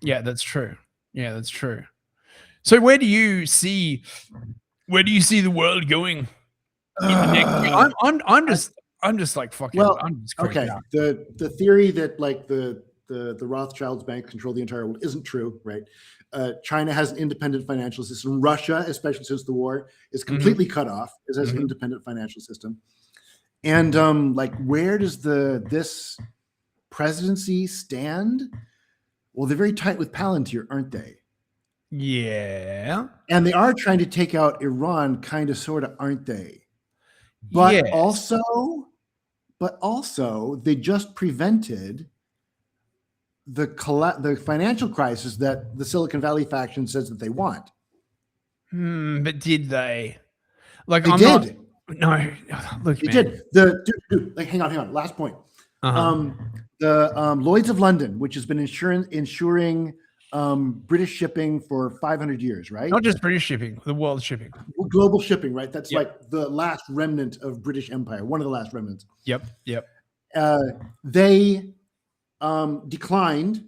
Yeah, that's true. Yeah, that's true. So where do you see the world going? In the next, I'm just like fucking. Well, I'm just creeped okay. out. The theory that like the Rothschilds bank control the entire world isn't true, right? China has an independent financial system. Russia, especially since the war, is completely cut off. It has an independent financial system. And like, where does this presidency stand? Well, they're very tight with Palantir, aren't they? Yeah. And they are trying to take out Iran, kind of, sort of, aren't they? But yes. also, they just prevented the financial crisis that the Silicon Valley faction says that they want. But did they? Like, they did. No, look, they man. did. Dude, like, hang on. Last point. The Lloyd's of London, which has been ensuring British shipping for 500 years, right? Not just British shipping, the world shipping. Global shipping, right? That's like the last remnant of British Empire, one of the last remnants. Yep. They declined.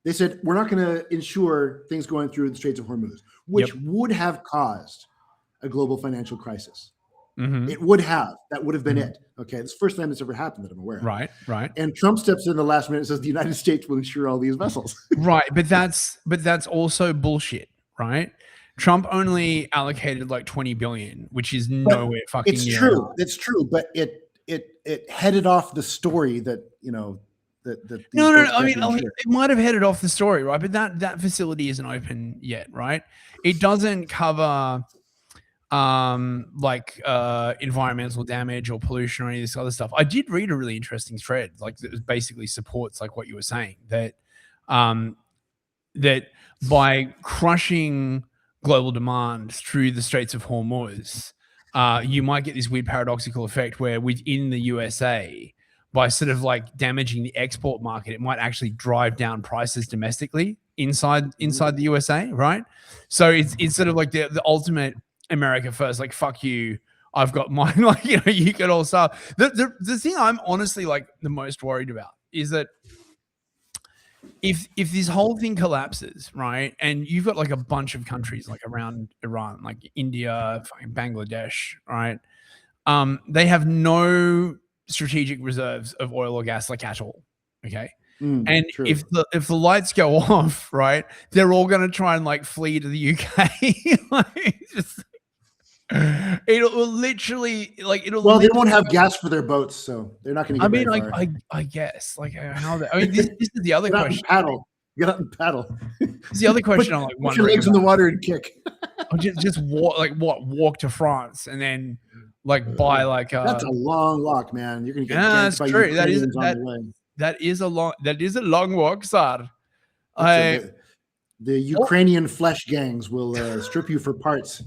They said, we're not going to insure things going through the Straits of Hormuz, which would have caused a global financial crisis. It would have. That would have been it. Okay, it's the first time that's ever happened that I'm aware of. Right. And Trump steps in the last minute and says the United States will insure all these vessels. Right, but that's also bullshit, right? Trump only allocated like 20 billion, which is nowhere fucking near. It's true. It's true, but it headed off the story that, you know, that no. I mean, it might have headed off the story, right? But that facility isn't open yet, right? It doesn't cover environmental damage or pollution or any of this other stuff. I did read a really interesting thread, like that basically supports like what you were saying, that that by crushing global demand through the Straits of Hormuz, you might get this weird paradoxical effect where within the USA, by sort of like damaging the export market, it might actually drive down prices domestically inside the USA, right? So it's sort of like the ultimate America first, like, fuck you, I've got mine, like, you know, you can all start. The thing I'm honestly like the most worried about is that if this whole thing collapses, right, and you've got like a bunch of countries like around Iran, like India, fucking Bangladesh, right, they have no strategic reserves of oil or gas, like, at all, okay? And true. if the lights go off, right, they're all going to try and like flee to the UK. Like, just, it'll literally like it'll. Well, they won't have gas for their boats, so they're not going to get. I guess like how. This is the other question. Get up and paddle. This is the other question. I'm like, put your legs in the water and kick. just walk to France and then like buy like. That's a long walk, man. You're going to get. That's true. That is a long walk, sir. The Ukrainian flesh gangs will strip you for parts.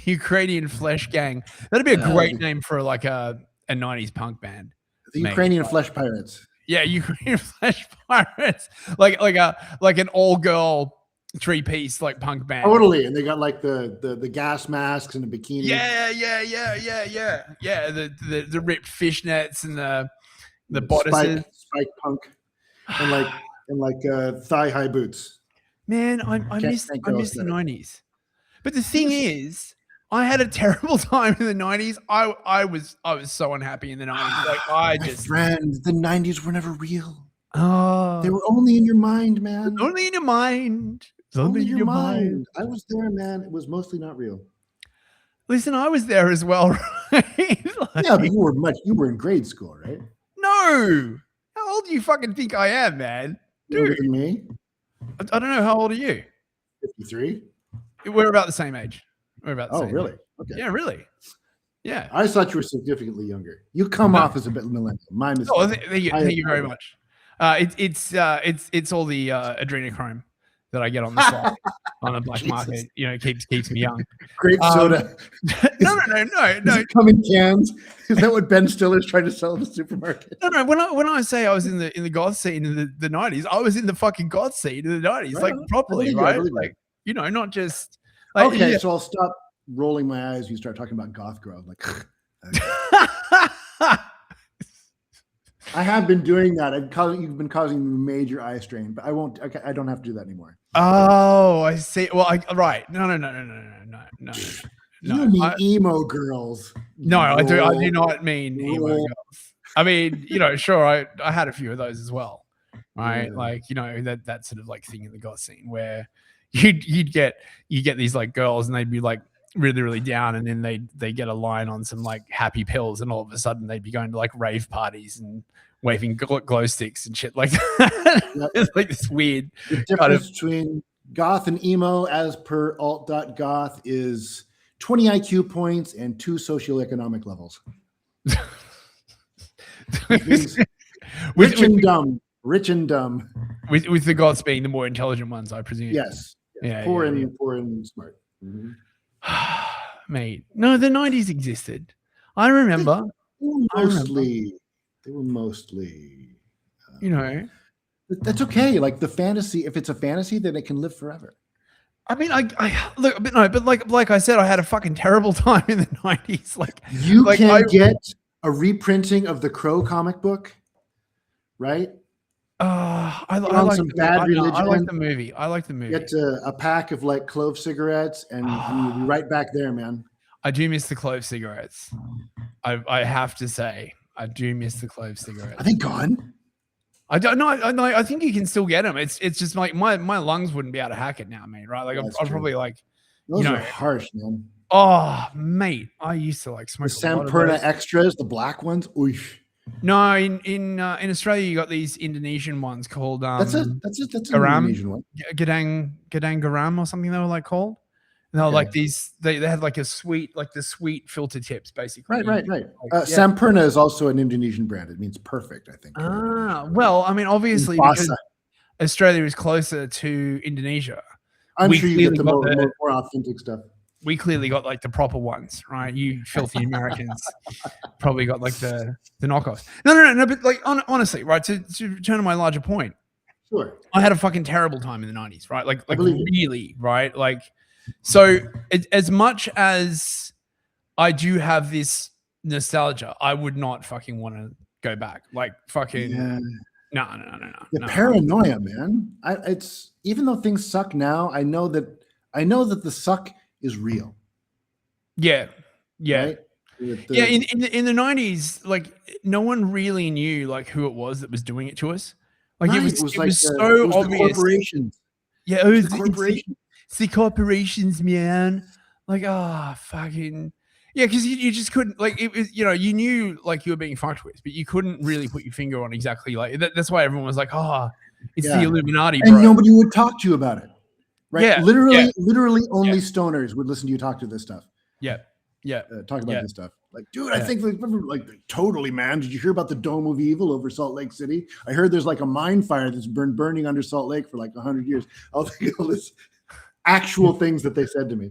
Ukrainian flesh gang. That'd be a great name for like a 90s punk band. The Ukrainian flesh pirates. Yeah, Ukrainian flesh pirates. Like an all-girl 3-piece like punk band. Totally. And they got like the gas masks and the bikini. Yeah. The ripped fishnets and the bodices. Spike punk. And like thigh high boots. Man, I miss the 90s. But the thing is, I had a terrible time in the 90s. I was so unhappy in the 90s. Like My friend, the 90s were never real. Oh, they were only in your mind, man. Only in your mind. Only in your mind. I was there, man. It was mostly not real. Listen, I was there as well, right? Yeah, but you were in grade school, right? No. How old do you fucking think I am, man? Dude. Older than me? I don't know. How old are you? 53. We're about the same age. We're about the Oh, same really? age. Okay. Yeah, really. Yeah. I thought you were significantly younger. You come off as a bit millennial. My mistake. Oh, thank you very much. It's all the adrenochrome that I get on the side on the black market. You know, keeps me young. Grape soda. No. Does it come in cans? Is that what Ben Stiller's trying to sell in the supermarket? No. When I say I was in the goth scene in the 90s, I was in the fucking goth scene in the 90s, Right like properly, right? Like, you know, not just like, okay. So I'll stop rolling my eyes when you start talking about goth girl. Like, I have been doing that. You've been causing major eye strain, but I won't. Okay, I don't have to do that anymore. Oh, I see. Well, right. No. You mean emo girls? No, I do not mean emo girls. I mean, you know, sure, I had a few of those as well, right? Yeah. Like, you know, that sort of like thing in the goth scene where you get these like girls and they'd be like really, really down, and then they get a line on some like happy pills, and all of a sudden they'd be going to like rave parties and waving glow sticks and shit like that. Yep. It's like this weird the difference between goth and emo, as per alt.goth, is 20 IQ points and 2 socioeconomic levels. Rich and dumb. With the goths being the more intelligent ones, I presume. Yes. Yeah. Poor and smart. Mm-hmm. Mate, no, the 90s existed. I remember. They were mostly. You know. That's okay. Like the fantasy, if it's a fantasy, then it can live forever. I mean, I look, but no, but like I said, I had a fucking terrible time in the 90s. Like you can get a reprinting of the Crow comic book, right? I like some bad religion. I like the movie. Get a pack of like clove cigarettes, and you'll be right back there, man. I do miss the clove cigarettes. I have to say, I do miss the clove cigarettes. Are they gone? I don't know. I think you can still get them. It's just like my lungs wouldn't be able to hack it now, mate. Right? Like I'm probably like, those are harsh, man. Oh, mate, I used to like smoke the Samperna extras, the black ones. Oof. No, in Australia you got these Indonesian ones called that's an garam, Indonesian one. Gadang garam or something they were like called. And they were like these. They had like the sweet filter tips, basically. Right. Samperna is also an Indonesian brand. It means perfect, I think. Well, I mean, obviously because Australia is closer to Indonesia. I'm sure you get the more authentic stuff. We clearly got like the proper ones, right? You filthy Americans probably got like the knockoffs. No. But like honestly, right? To return to my larger point, sure. I had a fucking terrible time in the 90s, right? Like really, right? Like, so as much as I do have this nostalgia, I would not fucking want to go back. Like fucking no. The paranoia, man. It's even though things suck now, I know that the suck is real. Yeah. Right? In the 90s, like no one really knew like who it was that was doing it to us. Like it was so obvious. Corporations. Yeah, it was the corporations. It's the corporations, man. Like, fucking yeah, because you just couldn't like it was, you knew like you were being fucked with, but you couldn't really put your finger on exactly like that's why everyone was like, it's the Illuminati, bro. And nobody would talk to you about it. Right. Yeah. Literally only stoners would listen to you talk to this stuff. Yeah. Talk about this stuff. Like, dude, I think like totally, man. Did you hear about the Dome of Evil over Salt Lake City? I heard there's like a mine fire that's burning under Salt Lake for like 100 years. I'll think of all this actual things that they said to me.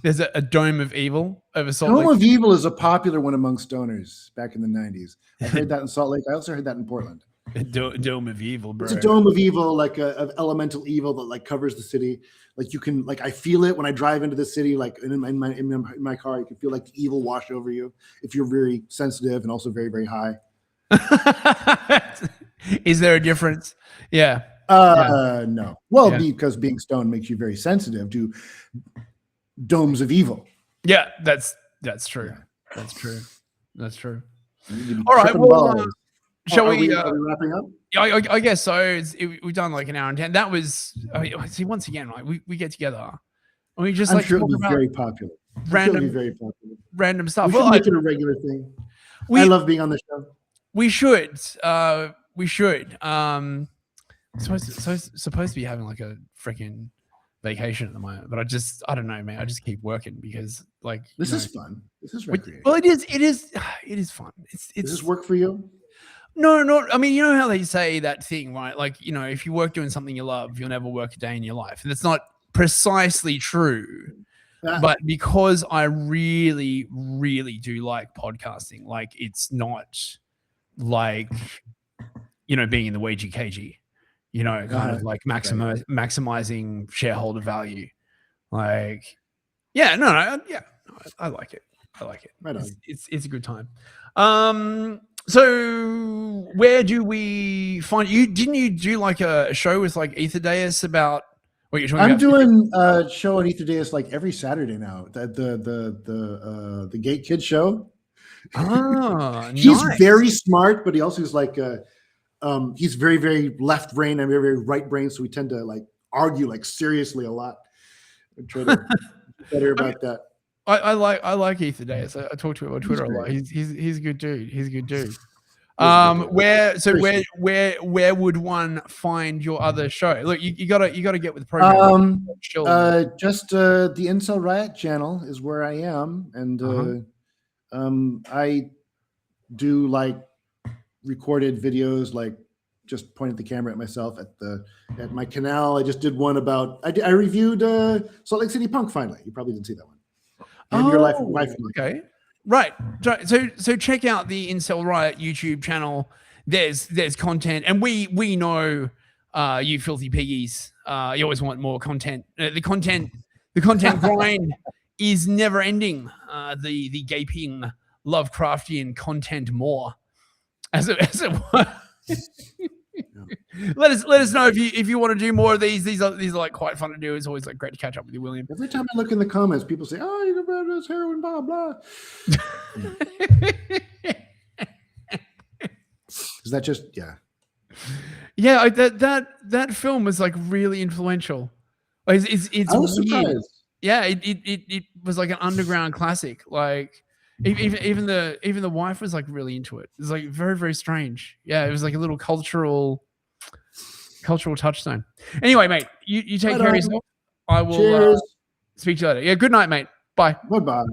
There's a Dome of Evil over Salt Lake. Dome of Evil is a popular one among stoners back in the 90s. I heard that in Salt Lake. I also heard that in Portland. A dome of evil, bro. It's a dome of evil, like of elemental evil that like covers the city. Like you can, like I feel it when I drive into the city, like in my car, you can feel like the evil wash over you if you're very sensitive and also very, very high. Is there a difference? Yeah. No. Well, because being stoned makes you very sensitive to domes of evil. Yeah, that's true. Yeah. That's true. All right. Well. Shall are we wrapping up? Yeah, I guess so. We've done like an hour and 10. That was, see, once again, right? We get together and we just I'm like sure talk it'll be about very popular. Random stuff. We should make it a regular thing. I love being on the show. We should. Supposed to be having like a freaking vacation at the moment, but I don't know, man. I just keep working because like This is fun. This is recreation. Well, it is fun. It's Does this work for you? No, not. I mean, you know how they say that thing, right? Like, if you work doing something you love, you'll never work a day in your life, and that's not precisely true. But because I really, really do like podcasting, like it's not like being in the Ouija cagey, kind of like maximizing shareholder value. Like, yeah, I like it. I like it. Right on. It's a good time. So where do we find you? Didn't you do like a show with like Ether Deus about what you're talking I'm about? doing a show on Ether Deus like every Saturday now. The Gate Kid show. Oh, He's nice. very smart, but he also is like he's very, very left brain. I'm very, very right brain, so we tend to like argue like seriously a lot. I try to get better about that. I like Ether Deus. I talk to him on Twitter a lot. He's a good dude. He's a good dude. Where would one find your other show? Look, you gotta get with the program. Just the Incel Riot channel is where I am, and I do like recorded videos, like just pointed the camera at myself at my canal. I just did one about I reviewed Salt Lake City Punk. Finally, you probably didn't see that one. Your life, okay, right. So check out the Incel Riot YouTube channel. There's content, and we know you filthy piggies. You always want more content. The content grind is never ending. The gaping Lovecraftian content more, as it were. Let us know if you want to do more of these. These are like quite fun to do. It's always like great to catch up with you, William. Every time I look in the comments, people say, "Oh, you're about this heroin, blah blah." Is that just Yeah, that film was like really influential. It's I was weird. surprised. Yeah, it was like an underground classic. Like even the wife was like really into it. It was like very, very strange. Yeah, it was like a little cultural touchstone. Anyway, mate, you take care of yourself. I will speak to you later. Yeah, good night, mate. Bye. Bye-bye.